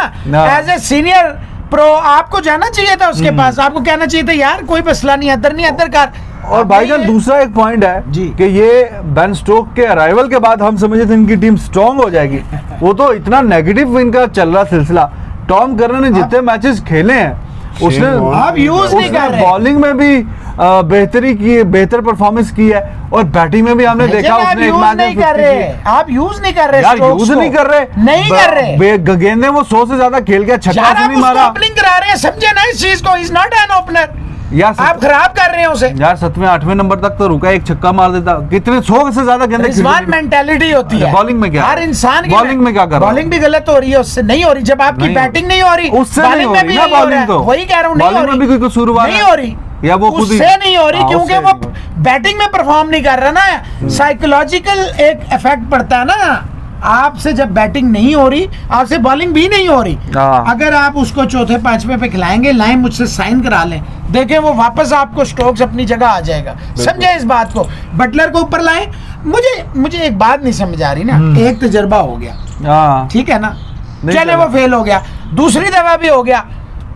एज ए सीनियर प्रो आपको जाना चाहिए था उसके पास, आपको कहना चाहिए था यार कोई मसला नहीं, अदर नहीं अदर कर। और भाईजान दूसरा एक पॉइंट है जी कि ये बेन स्टोक के अराइवल के बाद हम समझे थे इनकी टीम स्ट्रांग हो जाएगी। वो तो इतना नेगेटिव इनका चल रहा सिलसिला। टॉम करन ने जितने मैचेस खेले हैं उसने आप यूज नहीं कर रहे, बॉलिंग में भी बेहतरी की, बेहतर परफॉर्मेंस की है, और बैटिंग में भी हमने देखा उसने एक मैच नहीं कर रहे, आप यूज नहीं कर रहे यार, यूज नहीं कर रहे, गेंदें वो 100 से ज्यादा खेल गया, छक्का से नहीं मारा। ओपनिंग करा रहे हैं, समझे ना इस चीज को, इज नॉट एन ओपनर। यार आप खराब कर रहे हैं उसे। यार 7वें 8वें नंबर तक तो रुका, एक छक्का मार देता, कितने 100 से ज्यादा गेंदें। रिजवान मेंटालिटी होती है बॉलिंग में, क्या हर इंसान की बॉलिंग में क्या कर रहा है? बॉलिंग भी गलत हो रही है, उससे नहीं हो रही। जब आपकी बैटिंग नहीं हो रही, उससे नहीं हो रही ना बॉलिंग, तो वही कह रहा हूँ, बॉलिंग में भी कोई कसूरवार नहीं हो रही, या वो खुद ही उससे नहीं हो रही, क्योंकि वो बैटिंग में परफॉर्म नहीं कर रहा ना। साइकोलॉजिकल एक इफेक्ट पड़ता है ना, आपसे जब बैटिंग नहीं हो रही, आपसे बॉलिंग भी नहीं हो रही। अगर आप उसको चौथे पांचवें पे खिलाएंगे, लाइन मुझसे साइन करा लें, देखें वो वापस आपको स्टोक्स अपनी जगह आ जाएगा। समझे इस बात को, बटलर को ऊपर लाएं। मुझे एक बात नहीं समझ आ रही ना, एक तजर्बा हो गया, ठीक है ना, चले वो फेल हो गया, दूसरी दफा भी हो गया,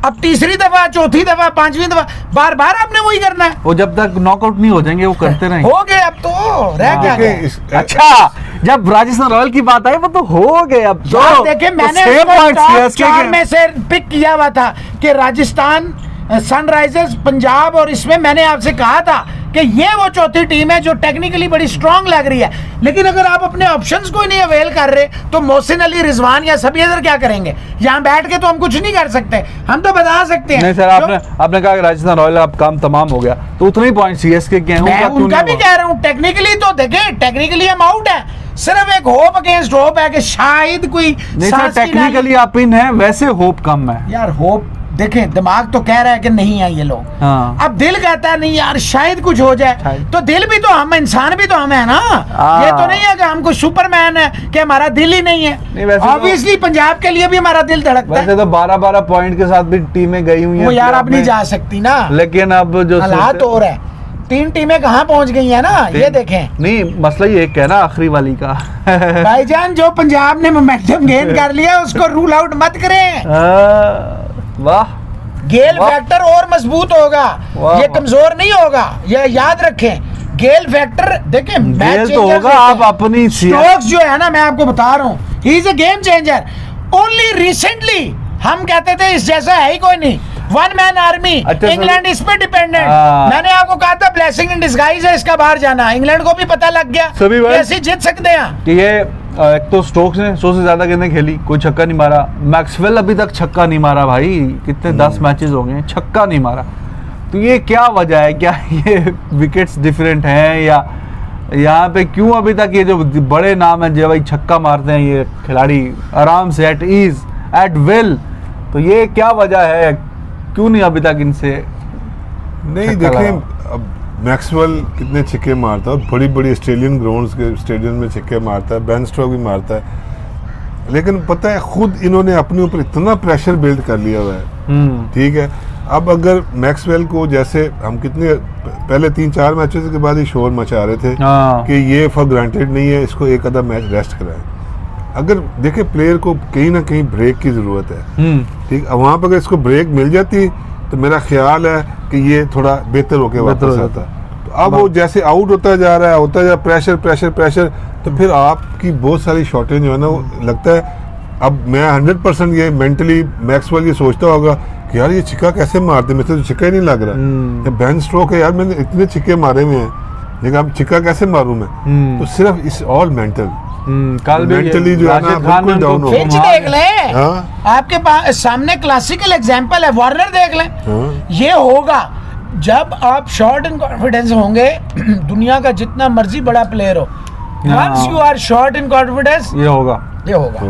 अब तीसरी दफा, चौथी दफा, पांचवी दफा, बार बार आपने वही करना है। वो जब तक नॉकआउट नहीं हो जाएंगे वो करते रहेंगे। हो गए अब तो, रह क्या गया। अच्छा, जब राजस्थान रॉयल की बात आई वो तो हो गए अब तो। देखिए मैंने टॉप 4 में से पिक किया हुआ था कि राजस्थान, सनराइजर्स, पंजाब, और इसमें मैंने आपसे कहा था कि ये वो चौथी टीम है जो टेक्निकली बड़ी स्ट्रांग लग रही है, लेकिन अगर आप अपने ऑप्शंस को ही नहीं अवेल कर रहे तो मोहसिन अली, रिजवान या सभी अदर क्या करेंगे? यहाँ बैठ के तो हम कुछ नहीं कर सकते, हम तो बता सकते हैं। नहीं सर, आपने कहा कि राजस्थान रॉयल अब काम तमाम हो गया, तो उतने ही पॉइंट सीएसके के हैं, मैं उनका भी कह रहा हूँ। टेक्निकली तो देखें, टेक्निकली हम आउट है, सिर्फ एक होप अगेंस्ट होप है कि शायद कोई नहीं सर, टेक्निकली आप इन है, वैसे होप कम है यार। होप देखें, दिमाग तो कह रहा है कि नहीं है ये लोग, हाँ। अब दिल कहता है नहीं यार शायद कुछ हो जाए, तो दिल भी तो हम, इंसान भी तो हम है ना। ये तो नहीं है कि हम कोई सुपरमैन है कि हमारा दिल ही नहीं है। ऑब्वियसली पंजाब के लिए भी हमारा दिल धड़कता है। वैसे तो 12-12 पॉइंट के साथ भी टीमें गई हुई हैं, वो यार अब नहीं जा सकती ना, लेकिन अब जो हालात हो रहा है, 3 टीमें कहाँ पहुंच गई है ना, ये देखें। नहीं, मसला ये है ना आखिरी वाली का भाईजान, जो पंजाब ने मोमेंटम गेन कर लिया उसको रूल आउट मत करें। वाह, गेल फैक्टर और मजबूत होगा, ये कमजोर नहीं होगा, ये याद रखें। गेल फैक्टर देखें, गेल तो होगा। आप अपनी स्टोक्स जो है ना, मैं आपको बता रहा हूँ, he is a game changer. Only recently हम कहते थे इस जैसा है ही कोई नहीं, वन मैन आर्मी, इंग्लैंड इस पे डिपेंडेंट। मैंने आपको कहा था ब्लेसिंग इन डिस्गाइज है इसका बाहर जाना, इंग्लैंड को भी पता लग गया कैसे जीत सकते हैं। कि ये एक तो स्टोक्स ने 100 से ज्यादा गेंदें खेली, कोई छक्का नहीं मारा। मैक्सवेल अभी तक छक्का नहीं मारा भाई, कितने 10 मैचेस हो गए, छक्का नहीं मारा। तो ये क्या वजह है? क्या ये विकेट्स डिफरेंट हैं, या यहाँ पे क्यों अभी तक ये जो बड़े नाम है जो भाई छक्का मारते हैं ये खिलाड़ी आराम से, एट ईज, एट विल, तो ये क्या वजह है, क्यों नहीं अभी तक इनसे? नहीं देखें, अब मैक्सवेल कितने छक्के मारता है, और बड़ी बड़ी ऑस्ट्रेलियन ग्राउंड्स के स्टेडियम में छक्के मारता है, बेन स्टोक्स भी मारता है, लेकिन पता है खुद इन्होंने अपने ऊपर इतना प्रेशर बिल्ड कर लिया हुआ है। ठीक है, अब अगर मैक्सवेल को, जैसे हम कितने पहले 3-4 मैचेस के बाद ही शोर मचा रहे थे कि ये फॉर ग्रांटेड नहीं है, इसको एक आधा मैच रेस्ट कराएं। अगर देखे प्लेयर को कहीं ना कहीं ब्रेक की जरूरत है, ठीक, वहाँ पर अगर इसको ब्रेक मिल जाती तो मेरा ख्याल है कि ये थोड़ा बेहतर होके वापस आता। तो अब वो जैसे आउट होता जा रहा है, प्रेशर प्रेशर प्रेशर, तो फिर आपकी बहुत सारी शॉटें जो है ना, वो लगता है, अब मैं 100% ये मेंटली मैक्सवेल ये सोचता होगा कि यार ये छिक्का कैसे मारते, मेरे से तो छिक्का ही नहीं लग रहा, बेन स्ट्रोक है यार, मैंने इतने छिक्के मारे हुए हैं, लेकिन अब छिक्का कैसे मारूं मैं? तो सिर्फ इस ऑल मेंटल, कल मेंटली जो है ना बिल्कुल डाउन हो। फिच देख लें, आपके पास सामने क्लासिकल एग्जांपल है, वार्नर देख लें। ये होगा जब आप शॉर्ट इन कॉन्फिडेंस होंगे, दुनिया का जितना मर्जी बड़ा प्लेयर हो, once you are short in confidence, ये होगा।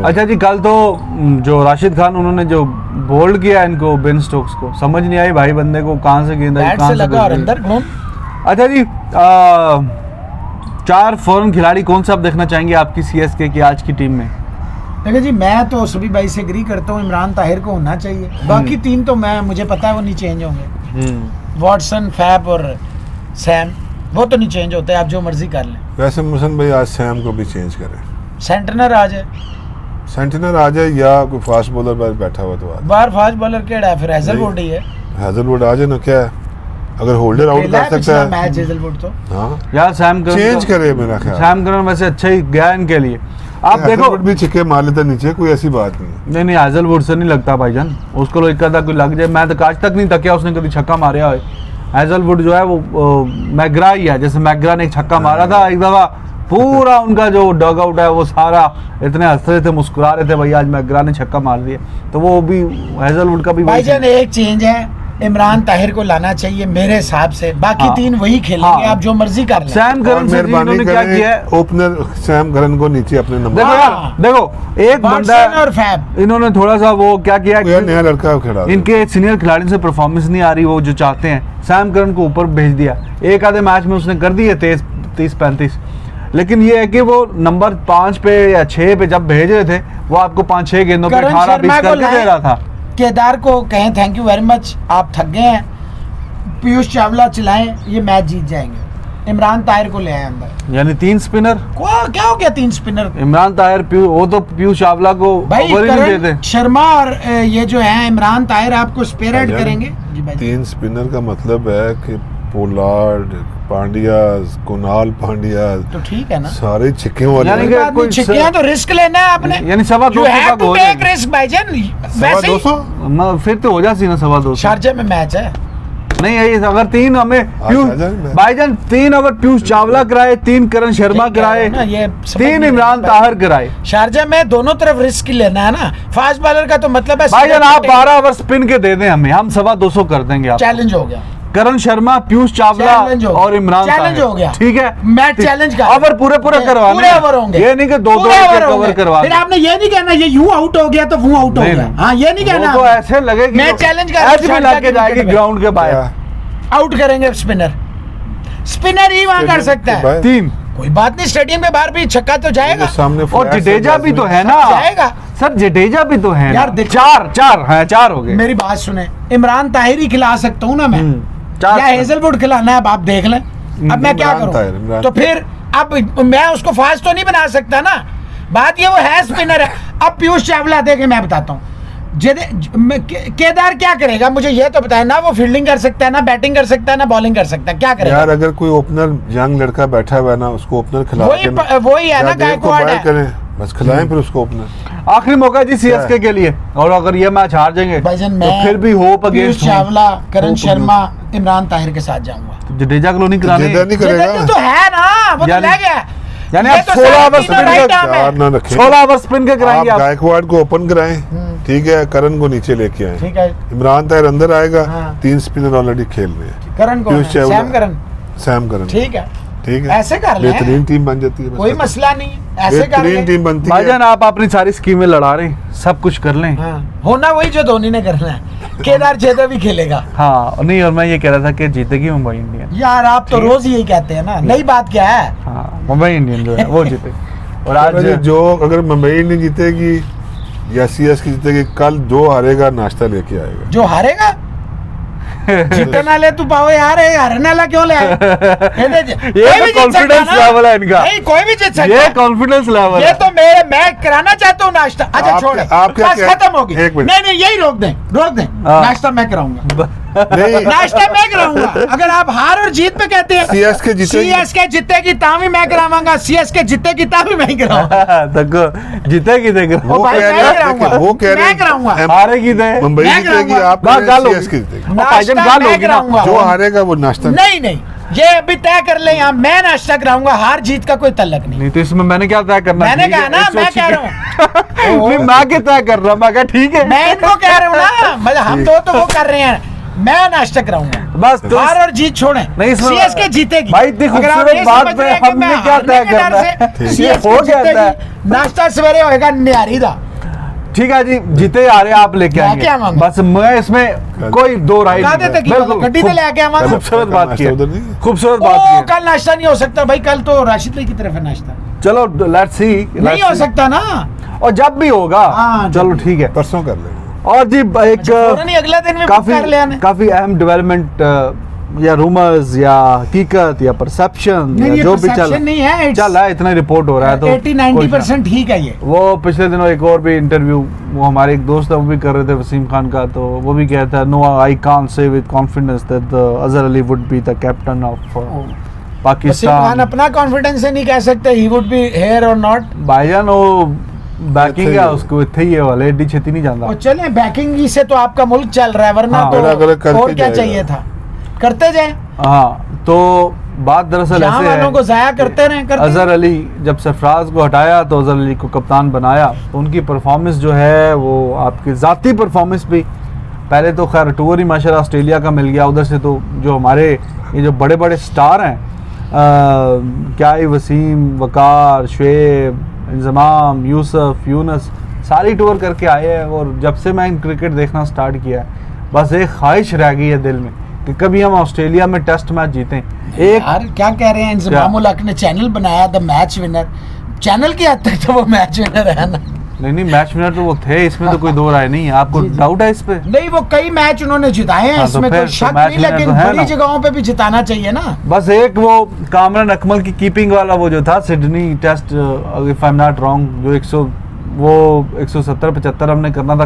अच्छा जी, कल तो जो राशिद खान उन्होंने जो बोल्ड किया इनको, बेन स्टोक्स को, समझ नहीं आई भाई बंदे को कहां से गेंद आई, कहां से लगा और अंदर घूम। अच्छा जी, 4 फॉरेन खिलाड़ी कौन सा आप देखना चाहेंगे आपकी सीएसके की आज की टीम में? देखिए जी, मैं तो सभी भाई से एग्री करता हूँ, इमरान ताहिर को होना चाहिए। बाकी 3 तो मुझे पता है वो नहीं चेंज होंगे, वॉटसन, फैब और सैम, वो तो नहीं चेंज होते, आप जो मर्जी कर लें। वैसे मुहसिन भाई आज सैम को भी चेंज करें, सेंटनर आ जाए, सेंटनर आ जाए, या कोई फास्ट बॉलर बाहर बैठा हुआ तो बाहर फास्ट बॉलर केड़ा है, फिर हैजलवुड ही है। हैजलवुड आ जाए ना, क्या है, अगर होल्डर आउट कर सकता है मैच हैजलवुड तो यार सैम करन चेंज करे, मेरा ख्याल सैम करन वैसे अच्छा ही गया इनके लिए। आप देखो भी छिक्के मार लेता नीचे, कोई ऐसी बात नहीं। नहीं हैजलवुड से नहीं लगता भाईजान, उसको एक आधा कोई लग जाए, मैं तो आज तक नहीं तकिया उसने कभी छक्का मारा है। हैजलवुड जो है वो मैग्रा ही है, जैसे मैग्रा ने एक छक्का मारा था एक दफा, पूरा उनका जो डग आउट है वो सारा इतने हंस रहे थे, मुस्कुरा रहे थे, भाई आज मैग्रा ने छक्का मार दिया, तो वो भी हैजलवुड का भी भाईजान एक चेंज है, इमरान ताहिर को लाना चाहिए मेरे हिसाब से, बाकी 3 वही खेलेंगे, आप जो मर्जी कर लें। सैम करन से इन्होंने क्या किया है, ओपनर सैम करन को नीचे अपने नंबर, देखो यार, देखो एक बंदा और फैब, इन्होंने थोड़ा सा वो क्या किया, नया लड़का खड़ा, इनके सीनियर खिलाड़ी से परफॉर्मेंस नहीं आ रही, वो जो चाहते हैं, सैम करन को ऊपर भेज दिया, एक आधे मैच में उसने कर दिए 30-35, लेकिन ये है कि वो नंबर 5 पे या 6 पे जब भेज रहे थे, वो आपको 5-6 गेंदों पे 18-20 करके दे रहा था। केदार को कहें थैंक यू वेरी मच, आप थक गए हैं, पीयूष चावला चलाएं, ये मैच जीत जाएंगे। इमरान ताहिर को ले आए अंदर, यानी 3 स्पिनर, क्या हो गया 3 स्पिनर? इमरान ताहिर, वो तो पीयूष चावला को ओवर ही नहीं देते। शर्मा और ये जो है इमरान ताहिर आपको स्पेयर ऐड करेंगे जी भाई। 3 स्पिनर का मतलब है कि पोलार्ड, पांड्या, कुणाल पांड्या, तो ठीक है ना, सारे छिक्के वाले, यानी कोई छिक्के तो रिस्क लेना है आपने, यानी 250 का गोल है, रिस्क भाईजान, 250 फिर तो हो जाती ना 250। शारजा में मैच है, नहीं है, अगर 3 हमें पीयूष आ जाए। भाईजान 3 ओवर पीयूष चावला कराए, 3 करण शर्मा यही कह रहा कराए, हूं ना, ये समझ 3 नहीं इमरान रहे। ताहिर कराए। शारजा में दोनों तरफ रिस्क लेना है ना। फास्ट बॉलर का तो मतलब है भाईजान आप 12 ओवर स्पिन के दे दें हमें, हम 225 कर देंगे आप। चैलेंज हो गया, करण शर्मा, पीयूष चावला चैलेंज हो गया। और इमरान चैलेंज ताहिर। हो गया। ठीक है, मैं चैलेंज कर ओवर पूरे करवाने पूरे ओवर होंगे, ये नहीं कि 2 पूरे ओवर कवर होंगे। करवा फिर आपने ये नहीं कहना ये यूं आउट हो गया तो वो आउट हो नहीं, गया। नहीं। हाँ ये नहीं कहना वो तो आपने। ऐसे लगे कि मैं चैलेंज कर रहा हूं, ऐसे भी शारजा लग के की जाएगी विकेट पे। ग्राउंड के बाहर। आउट करेंगे स्पिनर, स्पिनर ही वहां कर सकता है। 3 कोई बात नहीं, स्टेडियम के बाहर भी छक्का तो जाएगा। सामने और flash है, जडेजा भी तो है ना जाएगा। सर, जडेजा भी तो है यार ना। देखो- 4 हैं, 4 हो गए। मेरी बात सुने, इमरान ताहिर ही खिला सकता हूँ ना मैं, 4 या हेजलवुड खिलाना है अब आप देख लें। अब मैं क्या इमरान ताहिर, करूँ? इमरान। तो फिर अब मैं उसको फास्ट तो नहीं बना सकता ना। बात ये वो है स्पिनर है। अब पीयूष चावला देखे, मैं बताता हूँ केदार क्या करेगा मुझे ये तो बताया ना। वो फील्डिंग कर सकता है ना, बैटिंग कर सकता है ना, बॉलिंग कर सकता है, क्या करेगा? यार अगर कोई ओपनर यंग लड़का बैठा हुआ है ना, उसको ओपनर खिला के ना, वही है ना, या देव को गायकवाड़ बाहर है। करें, बस खिलाएं फिर उसको ओपनर। आखिरी मौका जी सीएसके के लिए, और अगर ये मैच हार जाएंगे भाईजान तो मैं फिर भी होप पीयूष अगेंस्ट चावला, करण होप शर्मा, इमरान ताहिर के साथ जाऊंगा। जडेजा को नहीं कराने। जडेजा नहीं ये करेगा तो है ना, वो तो यानी- ले गया। यानी ये आप तो 16 सारे ओवर तीनों स्पिन right कर- arm है। यार ना रखें। 16 ओवर स्पिन के कराएंगे आप आप। गायकवाड़ को ओपन कराएं, ठीक है, करण को नीचे लेके आए। ठीक है, इमरान ताहिर अंदर आएगा, हाँ। 3 स्पिनर ऑलरेडी खेल रहे हैं। करण को पीयूष चावला। सैम करण, ठीक ठीक है, है, ऐसे कर लें। बेहतरीन टीम बन जाती है। बस कोई ऐसा। मसला नहीं है, ऐसे कर बेहतरीन लें। टीम बनती है। भाईजान आप अपनी सारी स्कीमें लड़ा रहे हैं, सब कुछ कर लें। हाँ, होना वही जो धोनी ने करना है। केदार जेदे भी खेलेगा। हाँ नहीं, और मैं ये कह रहा था कि जीतेगी मुंबई इंडियन। यार आप तो रोज यही कहते हैं ना, नई बात क्या है? हाँ, मुंबई इंडियन जो है वो जीते। और आज अरे जो अगर मुंबई नहीं जीतेगी या सीएसके जीतेगी, कल जो हारेगा नाश्ता लेके आएगा। जो हारेगा जीतने वाले तू पाओ यार, ये हारने वाला क्यों ले आए? ये तो कॉन्फिडेंस लेवल है इनका। नहीं, कोई भी जीत सकता ये है। कॉन्फिडेंस लेवल ये है। तो मैं कराना चाहता हूँ नाश्ता। अच्छा आप छोड़, क्या बस खत्म होगी। एक मिनट। नहीं यही रोक दें हाँ। नाश्ता मैं कराऊंगा। नहीं, नाश्ता मैं कराऊंगा। अगर आप हार और जीत पे कहते हैं सीएसके जीतेगी। सीएसके जीतेगी तावी मैं करावांगा, सीएसके जीतेगी तावी मैं ही कराऊंगा। तक जीतेगी देगा। ओ भाई, कह मैं रहे कराऊंगा। हैं, वो कह रहे मैं कराऊंगा। हैं हारेगी दे। मुंबई मैं जीतेगी, कराऊंगा। आप गाल होगी। सीएसके जीतेगी। भाईजान नाश्ता गाल मैं होगी ना। कराऊंगा। जो हारेगा वो नाश्ता नहीं ये अभी तय कर ले, यहाँ मैं नाश्ता कराऊंगा, हार जीत का कोई तल्लक नहीं। नहीं तो इसमें मैंने क्या तय करना? मैंने ठीक है, कहा ना, मैं 180 कह रहा हूँ। नहीं, मैं क्या तय कर रहा हूँ? मैं क्या ठीक है। मैं इनको कह रहा हूँ ना, मतलब हम दो तो वो कर रहे हैं, मैं नाश्ता कराऊंगा। बस तो हार और जीत छोड़े, नहीं, इसमें- सीएसके जीतेगी। भाई, इतनी अगर आप खूबसूरत ये बात समझ पे रहे हैं कि हमने मैं क्या हारने तय के डर करना से है? ठीक है। CSK हो जाता जीतेगी, है। नाश्ता सवेरे होएगा न्यारी दा। ठीक है जी, जीते आ रहे आप लेके लेके आएंगे। आवांगा। बस मैं इसमें कोई दो राय कहा नहीं देते है। कि बिल्कुल, गड्डी से लेके आवांगा। खूबसूरत बात की है। नाश्ता उधर नहीं है? खूबसूरत बात ओ की है। कल नाश्ता नहीं हो सकता भाई, कल तो राशिद भाई की तरफ है नाश्ता, चलो लेट्स सी। नहीं हो सकता ना। और जब भी होगा हाँ, चलो जब भी। ठीक है। परसों कर लेंगे। और जी एक फौरन ही अगले दिन में बुक कर लिया ने। काफी अहम डेवलपमेंट या रूमर्स या हकीकत या परसेप्शन नहीं, या ये जो भी perception नहीं है, it's- चल रहा है, इतना रिपोर्ट हो रहा है तो 80-90% ठीक है ये। वो पिछले दिनों एक और भी इंटरव्यू वो हमारे एक दोस्त है वो भी कर रहे थे, वसीम खान का, तो वो भी कहता है no I can't say with confidence that Azhar Ali would be the captain of Wasim Khan Pakistan. अपना कॉन्फिडेंस से नहीं कह सकते ही वुड बी हेयर और नॉट। भाईजान वो बैकिंग इत्थे है ही उसको, इतने ही है वाले एडी छेती नहीं जाता। वो चले बैकिंग ही से तो आपका मुल्क चल रहा है, वरना हाँ, अलग-अलग तो करके और क्या जाएगा। चाहिए था, करते जाए। हाँ, तो बात दरअसल जहां ऐसे वालों को है, जाया करते रहे, करते अजहर अली जब सरफराज को हटाया तो अजहर अली को कप्तान बनाया, तो उनकी परफॉर्मेंस जो है वो आपकी ज़ाती परफॉर्मेंस भी, पहले तो खैर टूर ही माशाल्लाह ऑस्ट्रेलिया का मिल गया, उधर से तो जो हमारे ये जो बड़े बड़े स्टार हैं क्या ही वसीम, वकार, शुएब, इंजमाम, यूसुफ, यूनस, सारी टूर करके आए हैं। और जब से मैं क्रिकेट देखना स्टार्ट किया है बस एक ख्वाहिश रह गई है दिल में कि कभी हम ऑस्ट्रेलिया में टेस्ट मैच जीतें। एक यार क्या कह रहे हैं, इंजमामुल हक ने चैनल बनाया द मैच विनर, चैनल की हद तक तो वो मैच विनर है ना। नहीं मैच विनर तो वो थे, इसमें तो कोई दो राय नहीं है। आपको जी, जी। डाउट है इस पे? नहीं, वो कई मैच उन्होंने जिताए हैं, हाँ, तो इसमें फिर कोई तो शक मैच नहीं, विनर लेकिन तो है बड़ी ना। जगहों पे भी जिताना चाहिए ना। बस एक वो कामरान अकमल की कीपिंग वाला वो जो था Sydney test, if I am not wrong, जो 170-75 हमने करना था,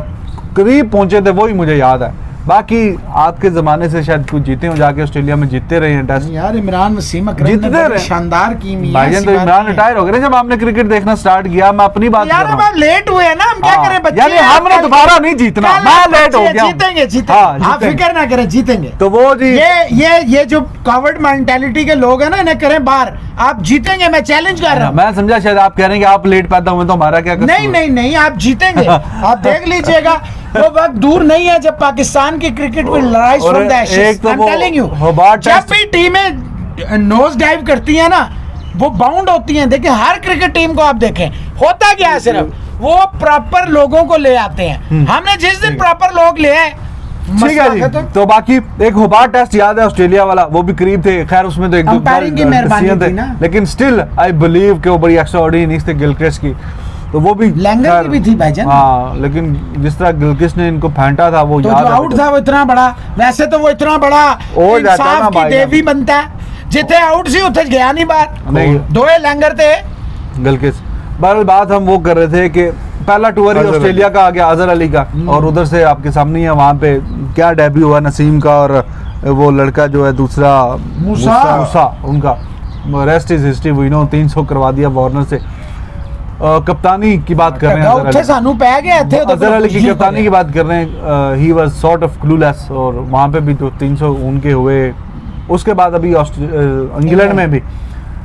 करीब पहुंचे थे, वही मुझे याद है। बाकी आज के जमाने से शायद कुछ जीते हो, जाके ऑस्ट्रेलिया में जीतते रहे हैं टेस्ट। यार इमरान वसीम अकरम जीतते ने रहे। बड़ी शानदार की हुई है, भाईजान ऐसी तो बात इमरान नहीं है। रिटायर हो गए जब आपने क्रिकेट देखना स्टार्ट किया। मैं अपनी बात यार कर अब रहा आप हूँ। लेट हुए हैं ना, हम क्या हाँ, करें बच्चे यानी हैं, हमने कल- दोबारा नहीं जीतना, कल मैं आप लेट हो बच्चे गया हूँ। जीतेंगे जीतेंगे, हाँ, आप जीतेंगे। फिक्र ना करें, जीतेंगे। तो वो जी ये जो कवर्ड मेंटालिटी के लोग हैं ना, इन्हें करें बाहर, आप जीतेंगे, मैं चैलेंज कर रहा हूँ। मैं समझा शायद आप कह रहे हैं कि आप लेट पैदा हुए तो हमारा क्या कसूर नहीं है? नहीं नहीं, आप जीतेंगे, आप देख लीजिएगा। वो वक्त दूर नहीं है जब पाकिस्तान की क्रिकेट विल राइज और फ्रॉम द एक एशेज। तो आई एम वो टेलिंग यू, होबार्ट जब टेस्ट- भी टीमें नोज डाइव करती हैं ना, वो बाउंड होती हैं। देखिए हर क्रिकेट टीम को आप देखें, होता क्या है, सिर्फ वो प्रॉपर लोगों को ले आते हैं। हमने जिस दिन प्रॉपर लोग ले आए, ठीक है जी। तो बाकी एक होबार्ट टेस्ट याद है ऑस्ट्रेलिया वाला, वो भी करीब थे, खैर उसमें तो एक दो अंपायरिंग की मेहरबानी decision थे, थी ना। लेकिन स्टिल आई बिलीव कि वो बड़ी एक्स्ट्राऑर्डिनरी इनिंग्स थे गिलक्रिस्ट की, तो वो भी लैंगर खैर- की भी थी भाईजान। हाँ, लेकिन जिस तरह गिलक्रिस्ट ने इनको फेंटा था वो तो याद जो है आउट मुझे। था वो इतना बड़ा, वैसे तो वो इतना बड़ा हो जाता है ना इंसाफ की भाई। देवी बनता है, जिथे आउट सी उथे गया नहीं बाहर। नहीं। दोए लैंगर थे। गिलक्रिस्ट, बहरहाल बात हम वो कर रहे थे कि पहला टूर ही अजहर ऑस्ट्रेलिया का आ गया अजहर अली का, और उधर से आपके सामने ही है वहाँ पे क्या डेब्यू हुआ नसीम का, और वो लड़का जो है दूसरा मूसा उनका rest is history, we know 300 करवा दिया वार्नर से। कप्तानी की बात कर रहे हैं अजहर उथे अली। सानू पै गया थे, अजहर अली की कप्तानी की बात कर रहे हैं। He was sort of clueless, और वहाँ पे भी तो 300 उनके हुए। उसके बाद अभी इंग्लैंड में भी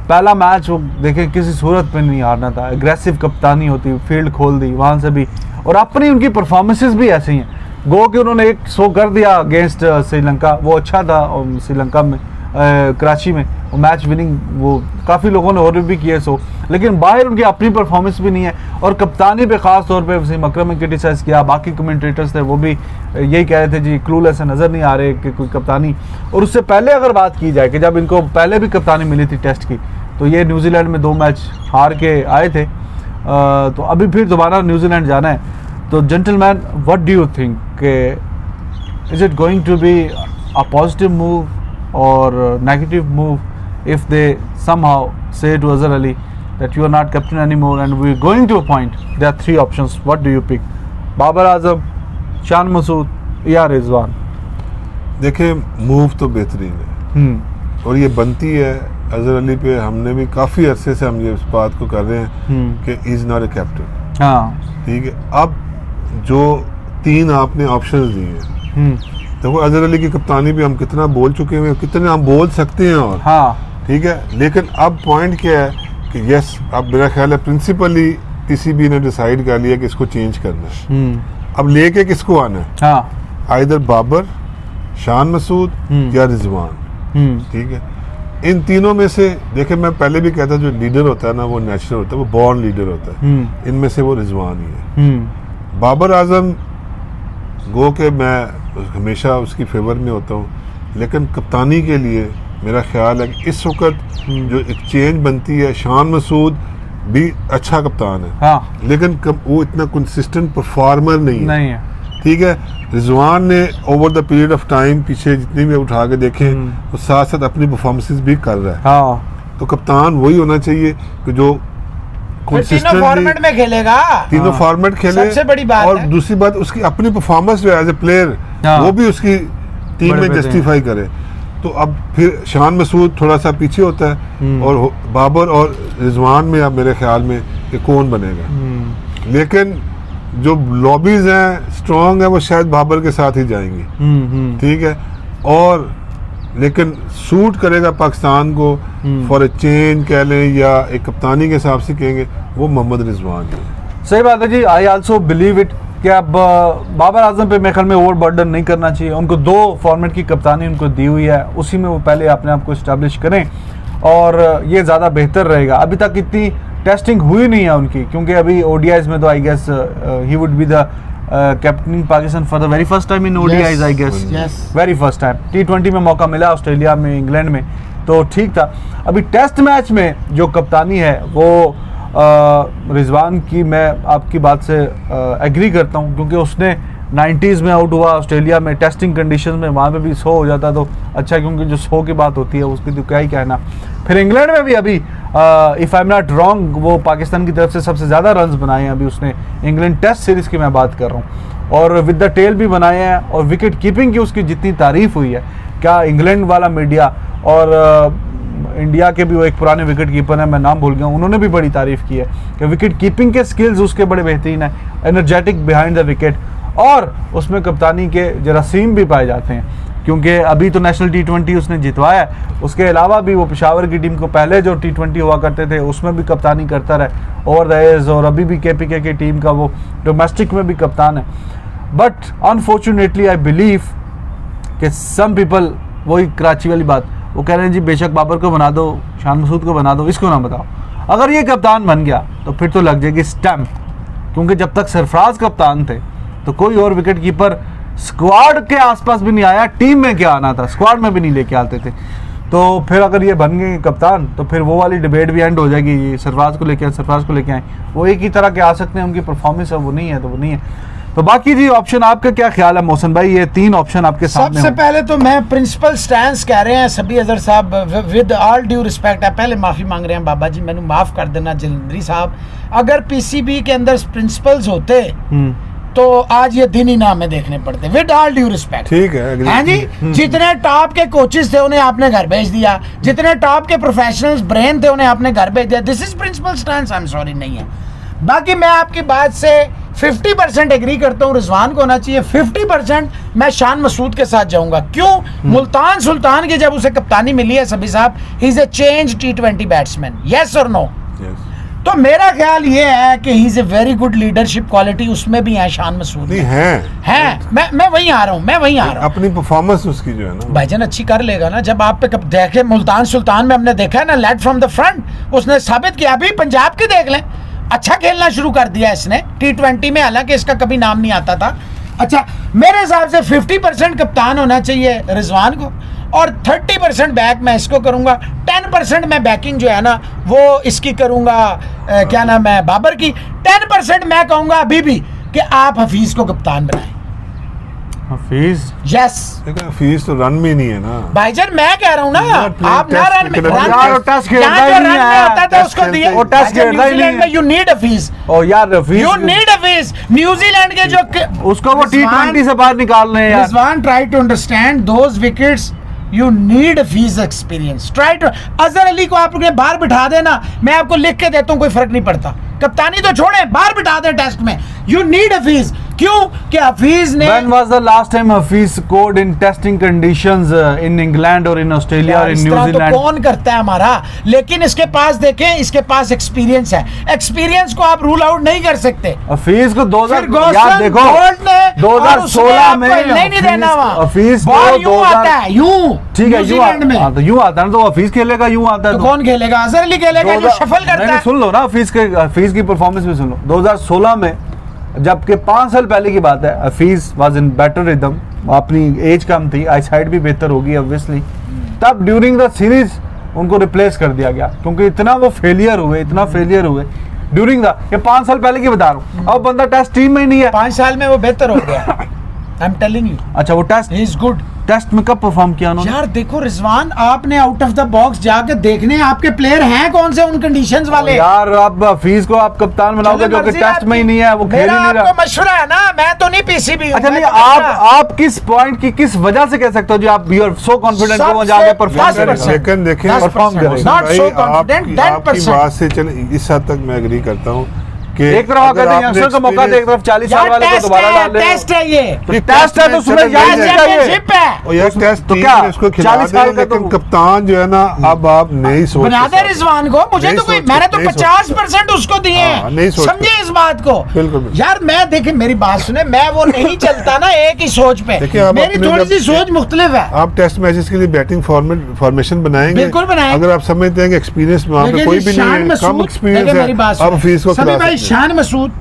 पहला मैच वो देखें किसी सूरत पे नहीं हारना था, एग्रेसिव कप्तानी होती, फील्ड खोल दी वहाँ से भी, और अपनी उनकी परफॉर्मेंसेस भी ऐसी हैं। गो कि उन्होंने एक शो कर दिया अगेंस्ट श्रीलंका, वो अच्छा था, और श्रीलंका में कराची में वो मैच विनिंग, वो काफ़ी लोगों ने और भी किए सो, लेकिन बाहर उनकी अपनी परफॉर्मेंस भी नहीं है। और कप्तानी पे ख़ास तौर पे वसीम अकरम ने क्रिटिसाइज़ किया, बाकी कमेंटेटर्स थे वो भी यही कह रहे थे जी क्लूलेस नज़र नहीं आ रहे कि कोई कप्तानी। और उससे पहले अगर बात की जाए कि जब इनको पहले भी कप्तानी मिली थी टेस्ट की, तो ये न्यूजीलैंड में 2 मैच हार के आए थे, तो अभी फिर दोबारा न्यूजीलैंड जाना है। तो gentleman, what do you think के is it going to be a positive move or negative move if they somehow say to Azhar Ali that you are not captain anymore and we are going to appoint, there are 3 options, what do you pick? Babar Azam, Shan Masood या रिजवान? देखिए move तो बेहतरीन है और ये बनती है अजहर अली पे। हमने भी काफ़ी अरसे से हम ये इस बात को कर रहे हैं कि इज़ नॉट ए कैप्टन। हाँ, ठीक है, अब जो 3 आपने ऑप्शंस दिए हैं, देखो अजहर अली की कप्तानी पे हम कितना बोल चुके हैं, कितने हम बोल सकते हैं, और हाँ, ठीक है, लेकिन अब पॉइंट क्या है कि यस, अब मेरा ख्याल है प्रिंसिपली पीसीबी ने डिसाइड कर लिया कि इसको चेंज करना है। अब लेके किसको आना है? हाँ, आइदर बाबर, शान मसूद या रिजवान। ठीक है, इन तीनों में से देखे, मैं पहले भी कहता जो लीडर होता है ना वो नेचुरल होता है, वो बॉर्न लीडर होता है। इनमें से वो रिजवान ही है। बाबर आजम गो के मैं हमेशा उसकी फेवर में होता हूँ, लेकिन कप्तानी के लिए मेरा ख्याल है कि इस वक्त जो एक चेंज बनती है, शान मसूद भी अच्छा कप्तान है, हाँ, लेकिन वो इतना कंसिस्टेंट परफॉर्मर नहीं है। है। ठीक है, रिजवान ने over the period of time पीछे जितनी भी उठा के देखे, वो साथ साथ अपनी परफॉर्मेंसेस भी कर रहा है। हाँ, तो कप्तान वही होना चाहिए कि जो तीनों फॉर्मेट में खेलेगा, तीनों फॉर्मेट खेले। सबसे बड़ी बात और है। दूसरी बात उसकी अपनी परफॉर्मेंस जो एज ए प्लेयर हाँ। वो भी उसकी टीम बड़े में बड़े जस्टिफाई करे। तो अब फिर शान मसूद थोड़ा सा पीछे होता है, और बाबर और रिजवान में अब मेरे ख्याल में कि कौन बनेगा। लेकिन जो लॉबीज हैं स्ट्रॉन्ग है, वो शायद बाबर के साथ ही जाएंगी। ठीक है, और लेकिन सूट करेगा पाकिस्तान को फॉर ए चेंज कह लें या एक कप्तानी के हिसाब से कहेंगे, वो मोहम्मद रिजवान है। सही बात है जी। आई आल्सो बिलीव इट कि अब बाबर आजम पे मेरे ख्याल में ओवर बर्डन नहीं करना चाहिए। उनको 2 फॉर्मेट की कप्तानी उनको दी हुई है, उसी में वो पहले अपने आप को इस्टेब्लिश करें, और ये ज़्यादा बेहतर रहेगा। अभी तक इतनी टेस्टिंग हुई नहीं है उनकी, क्योंकि अभी ओडीआईज में तो I guess he would be the captaining Pakistan for the very first time in ODIs, I guess very first time. T20 में मौका मिला ऑस्ट्रेलिया में, इंग्लैंड में, तो ठीक था। अभी टेस्ट मैच में जो कप्तानी है वो रिजवान की, मैं आपकी बात से एग्री करता हूँ, क्योंकि उसने 90s में आउट हुआ ऑस्ट्रेलिया में टेस्टिंग कंडीशन में, वहाँ पे भी 100 हो जाता तो अच्छा, क्योंकि जो 100 की बात होती है उसकी तो क्या ही कहना। फिर इंग्लैंड में भी अभी if I am not wrong वो पाकिस्तान की तरफ से सबसे ज़्यादा रन्स बनाए हैं अभी उसने, इंग्लैंड टेस्ट सीरीज़ की मैं बात कर रहा हूँ। और विद द टेल भी बनाए हैं, और विकेट कीपिंग की उसकी जितनी तारीफ हुई है, क्या इंग्लैंड वाला मीडिया और इंडिया के भी वो एक पुराने विकेट कीपर हैं, मैं नाम भूल गया हूँ, उन्होंने भी बड़ी तारीफ की है कि विकेट कीपिंग के स्किल्स उसके बड़े बेहतरीन है, एनर्जेटिक बिहाइंड द विकेट, और उसमें कप्तानी के जरासीम भी पाए जाते हैं, क्योंकि अभी तो नेशनल T20 उसने जितवाया है, उसके अलावा भी वो पेशावर की टीम को पहले जो T20 हुआ करते थे उसमें भी कप्तानी करता रहे ओवर द एज, और अभी भी KPK की टीम का वो डोमेस्टिक में भी कप्तान है। बट अनफॉर्चुनेटली आई बिलीव कि सम पीपल, वही कराची वाली बात, वो कह रहे हैं जी बेशक बाबर को बना दो, शान मसूद को बना दो, इसको ना बताओ। अगर ये कप्तान बन गया तो फिर तो लग जाएगी स्टैम्प, क्योंकि जब तक सरफराज कप्तान थे तो कोई और विकेट कीपर स्क्वाड के आसपास भी नहीं आया, टीम में क्या आना था, स्क्वाड में भी नहीं लेके आते थे। तो फिर अगर ये बन गए कप्तान तो फिर वो वाली डिबेट भी एंड हो जाएगी, ये सरफराज को लेके आए, सरफराज को लेके आए, वो एक ही तरह के आ सकते हैं, उनकी परफॉर्मेंस है वो नहीं है तो वो नहीं है। तो बाकी जी ऑप्शन आपका क्या ख्याल है मोहसिन भाई, ये 3 ऑप्शन आपके सामने सबसे पहले तो मैं प्रिंसिपल स्टैंस कह रहे हैं सभी अजहर साहब, विद ऑल ड्यू रिस्पेक्ट है, पहले माफी मांग रहे हैं बाबा जी, मैंने माफ कर देना जलंधरी साहब, अगर पीसीबी के अंदर प्रिंसिपल्स होते तो आज ये दिन ही ना हमें देखने पड़ते, विद ऑल ड्यू रिस्पेक्ट। ठीक है, हाँ जी, जितने टॉप के कोचेस थे उन्हें आपने घर भेज दिया, जितने टॉप के प्रोफेशनल्स ब्रेन थे उन्हें आपने घर भेज दिया, this is principal stance, I am sorry नहीं है। बाकी मैं आपकी बात से 50% एग्री करता हूँ, रिजवान को होना चाहिए, 50% मैं शान मसूद के साथ जाऊंगा। क्यों? मुल्तान सुल्तान की जब उसे कप्तानी मिली है सभी साहब, he is a change T20 batsman, yes और नो? तो मेरा ख्याल ये है कि he is a very good leadership quality उसमें भी है शान मसूद नहीं है। मैं वहीं आ रहा हूँ, अपनी परफॉर्मेंस उसकी जो है ना भाईजान अच्छी कर लेगा ना। जब आप पे कब देखे मुल्तान सुल्तान में हमने देखा है ना, लेड फ्रॉम द फ्रंट, उसने साबित किया। अभी पंजाब के देख लें, अच्छा खेलना शुरू कर दिया इसने T20 में, हालांकि इसका कभी नाम नहीं आता था। अच्छा, मेरे हिसाब से 50% कप्तान होना चाहिए रिजवान को, और 30% बैक मैं इसको करूंगा, 10% मैं बैकिंग जो है ना वो इसकी करूंगा, क्या नाम है, बाबर की। 10% मैं कहूंगा अभी भी कि आप हफीज को कप्तान बनाएं। हफीज, यस, लेकिन हफीज तो रन में नहीं है ना भाईजान, मैं कह रहा हूँ ना, आप ना रन में, टेस्ट खेलता ही नहीं है, होता था उसको दिए, वो टेस्ट खेलता ही नहीं है। यू नीड हफीज, ओ यार Hafeez, you need Hafeez. New Zealand के जो उसको वो T20 से बाहर निकाल रहे हैं यार। Rizwan, try to understand those wickets, you need Hafeez experience, try to. Azhar Ali को आपने बाहर बिठा देना, मैं आपको लिख के देता हूँ, कोई फर्क नहीं पड़ता, कप्तानी तो छोड़े, बाहर बिठा दे टेस्ट में। यू नीड हफीज, क्यों? कि हफीज ने, When was the last time Hafeez scored in testing conditions in England or in Australia or in New तो Zealand? कौन करता है हमारा, लेकिन इसके पास देखें, इसके पास एक्सपीरियंस है, एक्सपीरियंस को आप रूल आउट नहीं कर सकते। हफीज को 2000 फिर यार देखो 2016 में नहीं देना वहाँ, हफीज को बॉल यूं 2000 आता है, यूं, ठीक है, यूं न्यूजीलैंड में तो यूं आता है ना, तो हफीज खेलेगा, यूं आता है तो कौन खेलेगा? अजहर अली खेलेगा जो शफल करता है। सुन लो ना, हफीज की परफॉर्मेंस भी सुन लो। 2016 में, जबकि 5 साल पहले की बात है, Hafeez was in better rhythm, अपनी एज कम थी, आई साइड भी बेहतर होगी ऑब्वियसली, तब ड्यूरिंग द सीरीज उनको रिप्लेस कर दिया गया, क्योंकि इतना वो फेलियर हुए ड्यूरिंग द, ये 5 साल पहले की बता रहा हूँ। अब बंदा टेस्ट टीम में ही नहीं है, 5 साल में वो बेहतर हो गया, आई एम टेलिंग यू। अच्छा, वो test, he is good. Test में कब परफॉर्म किया उन्होंने? यार देखो रिजवान, आपने आउट ऑफ द बॉक्स जाके देखने आपके प्लेयर हैं कौन से उन कंडीशंस वाले। यार अब हफीज को आप कप्तान बनाओगे जो कि टेस्ट में ही नहीं है, वो खेल ही नहीं रहा। आपको मशवरा है ना, मैं तो नहीं पीसीबी। अच्छा नहीं, आप किस पॉइंट की, किस वजह से कह सकते हो जो आप यू आर सो कॉन्फिडेंट को जाके परफॉर्म करेंगे? लेकिन देखें, परफॉर्म करेंगे, आपकी बात से चले, इस हद तक मैं एग्री करता हूँ कि एक तरफ आप कहते हैं यंगस्टर को मौका दे, एक तरफ 40 साल वाले को दोबारा डाल रहे हैं। टेस्ट है ये, टेस्ट है तो उसमें याद नहीं चाहिए। और यार टेस्ट तो क्या उसको खिला 40 साल दे, का लेकिन तो कप्तान जो है ना, अब आप नहीं सोच बना दे रिजवान को। मुझे तो कोई, मैंने तो 50% उसको दिए हाँ, नहीं हैं, सोचते। समझे इस बात को। बिल्कुल। यार मैं देखे, मेरी बात सुने, मैं वो नहीं चलता ना एक ही सोच पे, मेरी थोड़ी सी सोच मुख्तलिफ है। आप टेस्ट मैचेस के लिए बैटिंग फॉर्मेशन बनाएंगे, बिल्कुल बनाएंगे। अगर आप समझते हैं कि एक्सपीरियंस वहाँ पे कोई भी नहीं है, कम एक्सपीरियंस है, आप हफीज को खिला सकते हैं। Shan Masood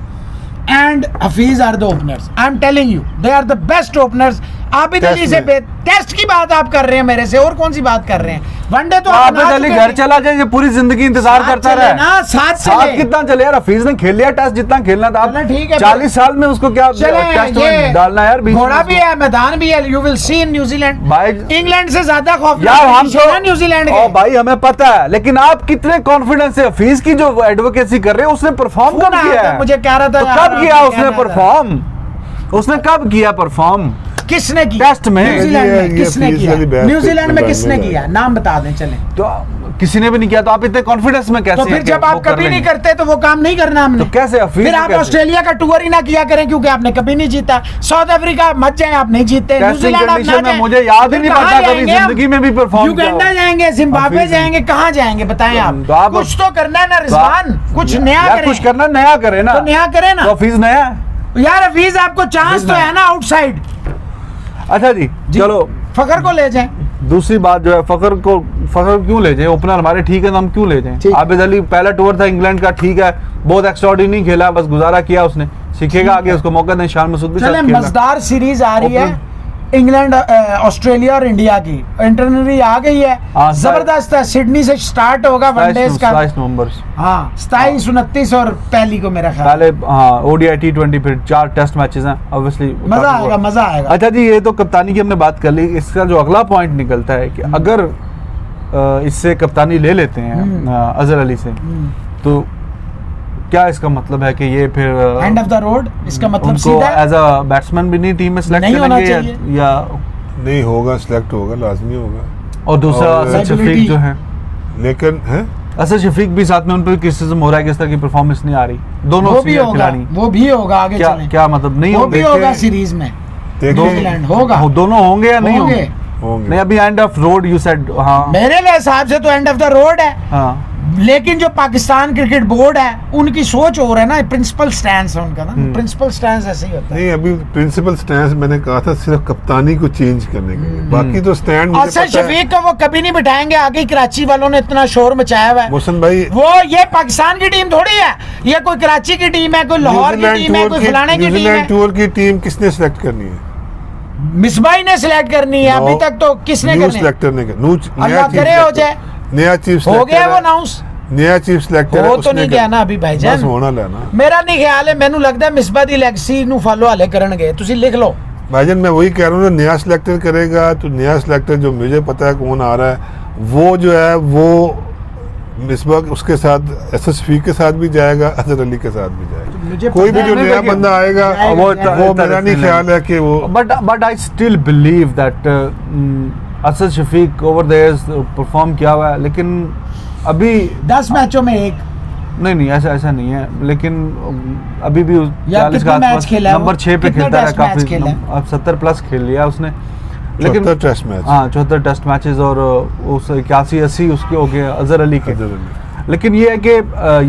and Hafiz are the openers. I'm telling you, they are the best openers. Abid Ali से टेस्ट की बात आप कर रहे हैं मेरे से, और कौन सी बात कर रहे हैं? वनडे तो आबिद अली घर चला जाए, ये पूरी जिंदगी इंतजार करता रहा ना, साथ कितना चले यार। हफीज ने खेल लिया टेस्ट जितना खेलना था, ठीक है, 40 साल में उसको क्या टेस्ट में डालना यार? घोड़ा भी है, मैदान भी है, you will see in New Zealand. भाई इंग्लैंड से ज्यादा खौफ यार हम तो न्यूजीलैंड के भाई, हमें पता है, लेकिन आप कितने कॉन्फिडेंस से हफीज की जो एडवोकेसी कर रहे हैं, उसने परफॉर्म कब किया है? मुझे कह रहा था कब किया उसने परफॉर्म? उसने कब किया परफॉर्म? किसने किया? टेस्ट में। न्यूजीलैंड में ये किसने फीस किया? वाली बात न्यूजीलैंड में तो किसने बाद में किया? नाम बता दें चलें। तो किसी ने भी नहीं किया, तो आप इतने कॉन्फिडेंस में कैसे तो हैं फिर कि जब वो आप कर कभी नहीं लेंगे? करते तो वो काम नहीं करना हमने। तो कैसे हफीज फिर को आप कैसे? ऑस्ट्रेलिया का टूर ही ना किया करें क्योंकि आपने कभी नहीं जीता। साउथ अफ्रीका मत जाए, आप नहीं जीते। टेस्टिंग न्यूजीलैंड आप कंडीशन ना में जाएं। मुझे याद ही फिर नहीं कहाँ पड़ता कभी जाएंगे हम? जिंदगी में भी परफॉर्म किया युगांडा हो। जाएंगे, जिम्बाब्वे हफीज जाएंगे, कहाँ जाएंगे बताएं आप? तो आप- कुछ तो करना है ना रिजवान, कुछ नया यार करें। कुछ करना, नया करे ना। तो नया करें ना। तो हफीज नया है। यार हफीज आपको चांस तो है ना आउटसाइड। अच्छा जी, चलो फखर को ले जाएं। दूसरी बात जो है, फखर क्यों ले जाए? ओपनर हमारे ठीक है तो हम क्यों ले जाएं? ठीक। आबिद अली पहला टूर था इंग्लैंड का, ठीक है, बहुत एक्स्ट्राऑर्डिनरी खेला, बस गुजारा किया उसने, सीखेगा आगे, उसको मौका दें। शान मसूद भी चले साथ खेला। मजेदार सीरीज आ रही है ओपन- इंग्लैंड ऑस्ट्रेलिया और इंडिया की। इंटरनरी आ गई है, हाँ, जबरदस्त है। सिडनी से स्टार्ट होगा वनडेज का। 27 नवंबर से। हाँ 27, 29 और पहली को मेरा ख्याल। पहले हाँ ओडीआई T20, फिर 4 टेस्ट मैचेस हैं ऑब्वियसली। मजा आएगा, मजा आएगा। अच्छा जी, ये तो कप्तानी की हमने बात कर ली। इसका जो अगला पॉइंट निकलता है कि अगर इससे कप्तानी ले लेते हैं अजहर अली से, तो क्या इसका मतलब है कि ये फिर एंड ऑफ द रोड, इसका मतलब उनको सीधा एज अ बैट्समैन भी नहीं टीम में सिलेक्ट नहीं होना करेंगे चाहिए। या नहीं होगा, सिलेक्ट होगा, लाजमी होगा। और दूसरा और असद शफीक liability- जो है, लेकिन है असद शफीक भी साथ में, उन पर क्रिटिसिज्म हो रहा है कि इस तरह की परफॉर्मेंस नहीं आ रही। दोनों वो भी सीनियर होगा, खिलाड़ी, वो भी होगा आगे क्या चलें। क्या मतलब नहीं वो होंगे? भी होगा देखें- सीरीज में। देखिए न्यूजीलैंड होगा, वो दोनों होंगे या नहीं होंगे। होंगे? होंगे। नहीं, अभी end of road you said. हाँ मेरे लिए हिसाब से तो एंड ऑफ द रोड है। हाँ लेकिन जो पाकिस्तान क्रिकेट बोर्ड है उनकी सोच हो रहा है ना, प्रिंसिपल स्टैंड है उनका ना। प्रिंसिपल स्टैंड ऐसे ही होता है। नहीं, अभी प्रिंसिपल स्टैंड मैंने कहा था सिर्फ कप्तानी को चेंज करने के लिए, बाकी तो स्टैंड मुझे असद पता है। शफीक को वो कभी नहीं बिठाएंगे आगे। कराची वालों ने इतना शोर मचाया हुआ है। मोहसिन भाई, वो ये पाकिस्तान की टीम थोड़ी है, ये कोई कराची की टीम है, कोई लाहौर की टीम है, कोई फलाने की टीम न्यूजीलैंड है। टूर की टीम किसने सिलेक्ट करनी है? मिसबाई ने सिलेक्ट करनी है। अभी तक तो किसने न्यू करनी है? सिलेक्टर ने अल्लाह करे हो जाए। नया चीफ हो गया वो अनाउंस। नया चीफ सिलेक्टर हो तो नहीं गया ना अभी भाईजान। बस होना लेना। मेरा नहीं ख्याल है, मैनू लगता है मिसबा दी लेगेसी नु फॉलो हाले करनगे। तुसी लिख लो। भाईजान मैं वही कह रहा हूँ ना, नया सिलेक्टर करेगा तो नया सिलेक्टर जो मुझे पता है कौन आ रहा है, वो जो है वो मिसबा उसके साथ एसएस शफीक के साथ भी जाएगा, अजहर अली के साथ भी जाएगा। मुझे कोई भी पता जो है, नया बंदा आएगा जाएगा, वो जाएगा। मेरा नहीं ख्याल है कि वो but I still believe that Asad Shafiq over the years perform किया हुआ है, लेकिन अभी 10 मैचों में एक। नहीं ऐसा नहीं है, लेकिन अभी भी यार 40 कितने मैच खेला है वो? नंबर 6 पे कितने खेलता है टेस्ट मैच काफी। खेला है? अब 70 प्लस खेल लिया उसने, लेकिन 74 टेस्ट मैच। हाँ 74 टेस्ट मैचेस और उस 81-80 उसके हो गए अजहर अली के। अजहर अली। लेकिन ये है कि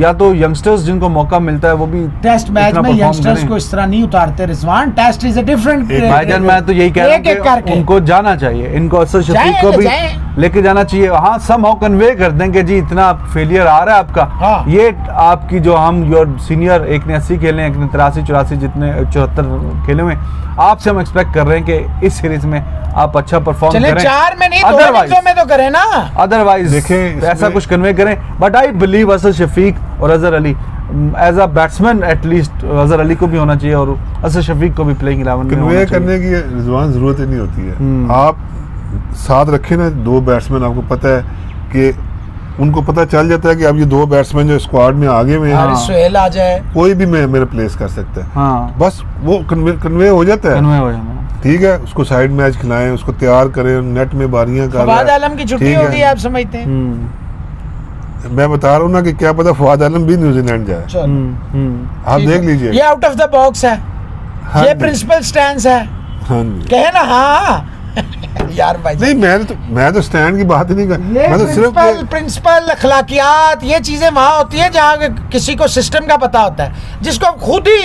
या तो यंगस्टर्स जिनको मौका मिलता है वो भी टेस्ट मैच इतना में perform यंगस्टर्स करें। को इस तरह नहीं उतारते Rizwan. Test is a different. भाईजान मैं तो यही कह रहा एक-एक हूँ करके। कि उनको जाना चाहिए, इनको असद शफीक जाएं को तो भी जाएं। लेके जाना चाहिए। हाँ समहाउ कन्वे कर दें कि जी इतना फेलियर आ रहा है आपका। हाँ। ये आपकी जो हम योर सीनियर, एक ने 80 खेले, एक ने 83-84 जितने 74 खेले हुए, आपसे हम एक्सपेक्ट कर रहे हैं कि इस सीरीज में आप अच्छा परफॉर्म चले करें। 4 में नहीं, 2 Otherwise- मैचों में तो करें ना। अदरवाइज देखें ऐसा इसमें- कुछ कन्वे करें। But I believe Asad Shafiq और Azhar Ali as a batsman at least Azhar Ali को भी होना चाहिए और असद शफीक को भी प्लेइंग 11 में होना कन्वे चाहिए। करने की रिजवान जरूरत ही नहीं होती है। हम्म। आप साथ रखें ना 2 बैट्समैन, आपको पता है कि उनको पता चल जाता है कि अब ये 2 बैट्समैन जो स्क्वाड में आगे में हैं, हारिस सोहेल आ जाए। कोई भी मेरे प्लेस कर सकता है। हाँ बस वो कन्वे हो जाता है। कन्वे हो जाना। ठीक है, उसको साइड मैच खिलाएं, उसको तैयार करें, नेट में बारियां कर फवाद आलम की छुट्टी ठीक है। होगी आप समझते हैं? मैं बता रहा हूँ ना कि क्या पता फवाद आलम भी न्यूजीलैंड जाए। चलो आप ठीक देख है। लीजिए। ये आउट ऑफ द बॉक्स है। हाँ ये जी। प्रिंसिपल स्टैंड है। हाँ जी। कहे ना हाँ यार भाई नहीं मैं तो स्टैंड की बात ही नहीं कर, ये मैं तो सिर्फ प्रिंसिपल अखलाकियात ये चीजें वहां होती है जहाँ किसी को सिस्टम का पता होता है। जिसको खुद ही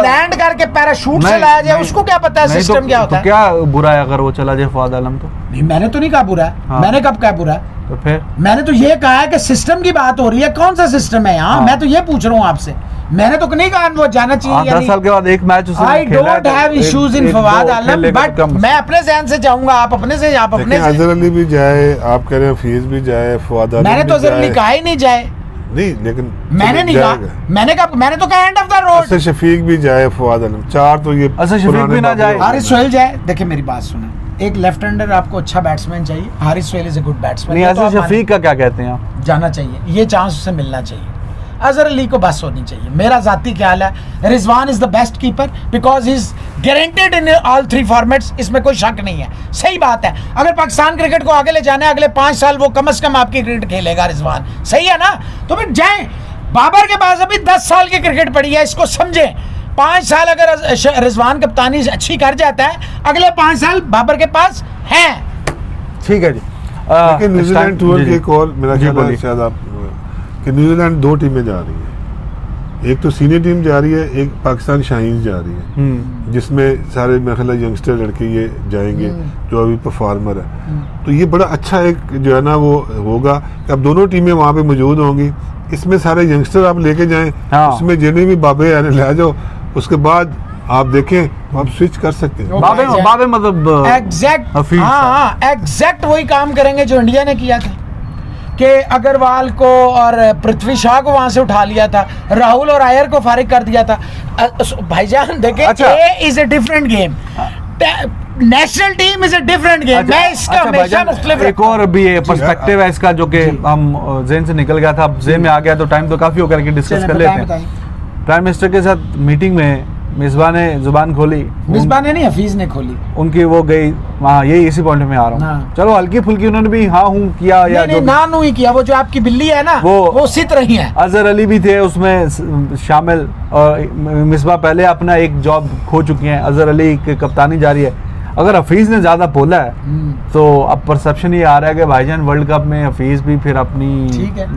लैंड करके पैराशूट से लाया जाए उसको क्या पता है सिस्टम क्या होता है। क्या बुरा है अगर वो चला जाए फवाद आलम तो? नहीं मैंने तो नहीं कहा बुरा है। हाँ। मैंने कब कहा बुरा है? तो फिर मैंने तो ये कहा है कि सिस्टम की बात हो रही है। कौन सा सिस्टम है यहाँ? हाँ। मैं तो ये पूछ रहा हूँ आपसे। मैंने तो नहीं कहा वो जाना चाहिए। 10 साल के बाद एक मैच उसने आई खेला है डोंट तो हैव एक- इश्यूज इन एक फवाद दो आलम, खेलेगा बट तो कम। मैं अपने जहन से चाहूंगा आप अपने से लेकिन से। अजहर अली भी जाए, आप कह रहे हैं फीस भी जाए, फवाद आलम मैंने भी तो अजहर अली जाए। कहा ही नहीं जाए। नहीं लेकिन मैंने नहीं कहा। जाएगा। मैंने तो कहा end of the road. Asad Shafiq भी जाए, फवाद आलम, 4 तो ये असद शफीक पुराने भी ना बाबू जाए। हो गए। हारिस सोहेल जाए। देखिए मेरी बात सुने, एक लेफ्ट हैंडर आपको अच्छा बैट्समैन चाहिए। Haris Sohail is a good batsman. नहीं असद शफीक का क्या कहते हैं आप? जाना चाहिए, ये चांस उसे मिलना चाहिए। अजहर अली को बस होनी चाहिए, मेरा जाती ख्याल है। Rizwan is the best keeper because he is guaranteed in all 3 formats, इसमें कोई शक नहीं है। सही बात है, अगर पाकिस्तान क्रिकेट को आगे ले जाना है अगले 5 साल वो कम से कम आपकी क्रिकेट खेलेगा रिजवान, सही है ना? तो फिर जाएं, बाबर के पास अभी 10 साल की क्रिकेट पड़ी है, इसको समझें। 5 साल अगर रिजवान कप्तानी अच्छी कर जाता है, अगले 5 साल बाबर के पास हैं। ठीक है जी। लेकिन न्यूजीलैंड टूर की एक और मेरा जी, ख्याल है बोलिए। शायद आप कि न्यूजीलैंड 2 टीमें जा रही हैं, एक तो सीनियर टीम जा रही है, एक पाकिस्तान शाहीन जा रही है, जिसमें सारे मेरे ख्याल यंगस्टर लड़के ये जाएंगे जो अभी परफॉर्मर है। तो ये बड़ा अच्छा एक जो है ना वो होगा कि अब दोनों टीमें वहाँ पे मौजूद होंगी, इसमें सारे यंगस्टर आप लेके जाएं, हाँ। उसमें जितने भी बाबे आने ले जाओ, उसके बाद आप देखें तो आप स्विच कर सकते हैं। बाबे मतलब एग्जैक्ट, हफीज हाँ एग्जैक्ट वही काम करेंगे जो इंडिया ने किया था कि अग्रवाल को और पृथ्वी शाह को वहां से उठा लिया था, राहुल और आयर को फारिग कर दिया था। भाईजान देखें, अच्छा। ये is a different game, national team is a different game. मैं इसका हमेशा भाईजान, मुख्तलिफ एक और भी पर्सपेक्टिव है इसका जो कि हम जेन से निकल गया था, अब जेन में आ गया तो टाइम तो काफी होकर के डिस्कस कर लेते हैं। प्राइम मिनिस्टर के साथ मीटिंग में मिसबा ने जुबान खोली, मिसबा ने नहीं, हफीज ने खोली। उनकी वो गई वहाँ, यही इसी पॉइंट में आ रहा हूँ। हाँ। चलो हल्की फुल्की उन्होंने भी हाँ हूँ किया या नहीं, जो ना नू ही किया, वो जो आपकी बिल्ली है ना वो उसी तरह ही है। अजहर अली भी थे उसमें शामिल, और मिसबा पहले अपना एक जॉब खो चुकी हैं, अजहर अली की कप्तानी जारी है। अगर हफीज ने ज्यादा बोला है तो अब परसेप्शन ये आ रहा है कि भाईजान वर्ल्ड कप में हफीज भी फिर अपनी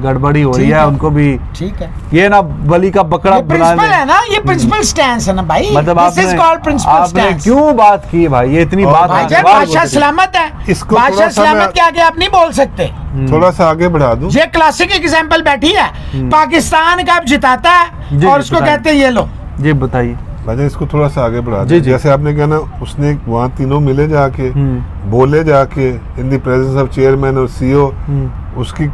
गड़बड़ी हो रही है, उनको भी ठीक है। ये ना बली का बकरा ये प्रिंसिपल है ना, ये प्रिंसिपल स्टैंस है ना भाई, मतलब आपने क्यों बात की भाई, ये इतनी बात भाईजान बादशाह सलामत है, इसको बादशाह थोड़ा सा सलामत के आगे आप नहीं बोल सकते। थोड़ा सा आगे बढ़ा दूं, ये क्लासिक एग्जांपल बैठी है, पाकिस्तान कप जिताता है और उसको कहते हैं ये लो। जी बताइए भाई, इसको थोड़ा सा आगे बढ़ा जी, दूं। जी। जैसे आपने कहा ना, उसने वहाँ तीनों मिले जाके बोले जाके in the presence of chairman और सीईओ, उसकी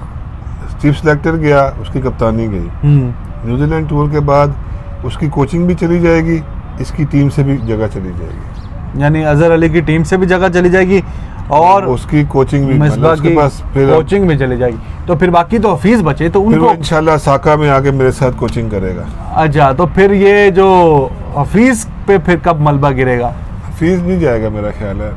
चीफ सेलेक्टर गया, उसकी कप्तानी गई। न्यूजीलैंड टूर के बाद उसकी कोचिंग भी चली जाएगी, इसकी टीम से भी जगह चली जाएगी, यानी अजहर अली की टीम से भी जगह चली जाएगी और उसकी कोचिंग भी, मिसबा उसके की पास फिर कोचिंग में चली जाएगी। तो फिर बाकी तो हफीज बचे, तो फिर वो उनको इंशाल्लाह साका में आके मेरे साथ कोचिंग करेगा। अच्छा, तो फिर ये जो हफीज पे फिर कब मलबा गिरेगा? फीस नहीं जाएगा मेरा ख्याल है,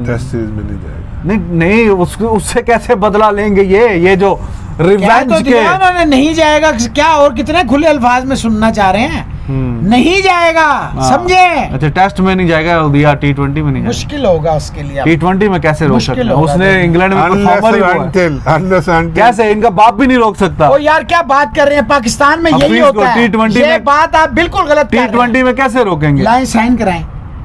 टेस्ट सीरीज में नहीं जाएगा। नहीं नहीं, उससे कैसे बदला लेंगे ये जो क्या रिवेंज तो के दिया उन्होंने, नहीं जाएगा क्या, और कितने खुले अल्फाज में सुनना चाह रहे हैं, नहीं जाएगा, समझे? अच्छा, टेस्ट में नहीं जाएगा या T20 में नहीं जाएगा? मुश्किल होगा उसके लिए। T20 में कैसे रोक मुश्किल सकते हैं? होगा उसने इंग्लैंड में परफॉर्मर ही हुआ है। Unless until कैसे, इनका बाप भी नहीं रोक सकता। ओ यार क्या बात कर रहे हैं, पाकिस्तान में यही हफीज को होता है। T20 ये में- बात आप बिल्कुल गलत कर रहे हैं। T20 में कैसे रोकेंगे? लाइन साइन कराएं।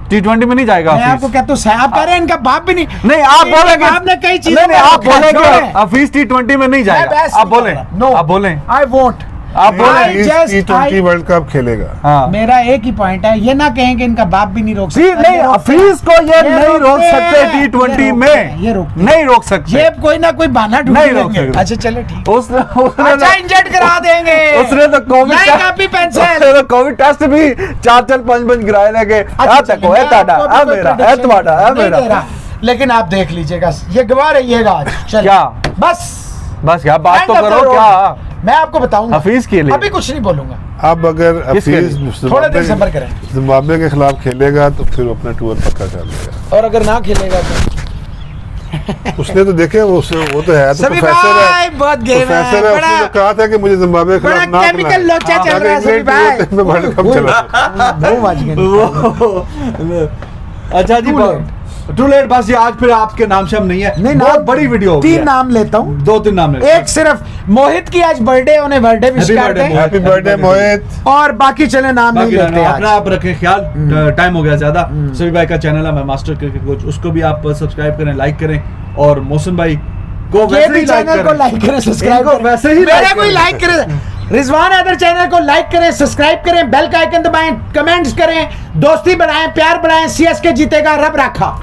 T20 में नहीं जाएगा मैं आपको हफीज। कहता हूँ, आप कह रहे हैं इनका बाप भी नहीं। नहीं, आप इनके बोलेंगे, बाप ने कई चीजें नहीं आप छोड़े। बोलेंगे हफीज T20 में नहीं जाएगा, आप बोले, आप बोले, आई वोट। आप बोले। T20 वर्ल्ड कप खेलेगा। हाँ, मेरा एक ही पॉइंट है, ये ना कहें कि इनका बाप भी नहीं रोक जी सकता। नहीं, हफीज को ये नहीं रोक सकते T20 में, ये रोकते, नहीं रोक सकते। ये कोई ना कोई बहाना ढूंढ नहीं रोक लेंगे। सकते। अच्छा चलो ठीक, उसने अच्छा इंजर्ड करा देंगे। उसने तो कोविड लाइन कॉपी पेंसिल। उसने तो कोविड टेस्ट भी 4-5 गिराए लेके आ तको है ताड़ा आ मेरा है तुम्हारा है मेरा। लेकिन आप देख लीजिएगा, ये गवा रहिएगा आज। चलिए क्या? बस क्या बात End तो of the करो, road। क्या मैं आपको बताऊंगा हफीज के लिए? अभी कुछ नहीं बोलूंगा। अब अगर किसके हफीज लिए? थोड़े देर सब्र करें, जिम्बाब्वे के खिलाफ खेलेगा तो फिर अपना टूर पक्का कर लेगा। और अगर ना खेलेगा तो उसने तो देखे वो तो है, तो सभी प्रोफेसर भाई है, बहुत गेम है, प्रोफेसर है। उसने बड़ा तो कहा था कि मुझे जिम्बाब्वे के बड़ा खिलाफ ना केमिकल लोचा चल रहा है सभी भाई। में वर्ल्ड कप चला। वो बच गए। अच्छा जी, टू लेट, बस ये आज फिर आपके नाम से हम नहीं है, नहीं, बहुत नाम- बड़ी वीडियो होगी 3 है। नाम लेता हूँ, 2-3 नाम ले। एक सिर्फ मोहित की आज बर्थडे, उन्हें बर्थडे विश Happy करते birthday, हैं, हैप्पी बर्थडे मोहित। और बाकी चले नाम नहीं बाकी लेते अपना आज। आप रखें ख्याल, टाइम हो गया ज्यादा। सभी भाई का चैनल है मैं मास्टर क्रिकेट कोच, उसको भी आप सब्सक्राइब करें, लाइक करें, और मोहसिन भाई को ये वैसे भी ही लाइक चैनल को करें, लाइक करें, सब्सक्राइब इनको करें, वैसे ही मेरे like को ही करें। लाइक करें, रिजवान हैदर चैनल को लाइक करें, सब्सक्राइब करें, बेल का आइकन दबाएं, कमेंट्स करें, दोस्ती बढ़ाएं, प्यार बढ़ाएं। CSK जीतेगा, रब रखा।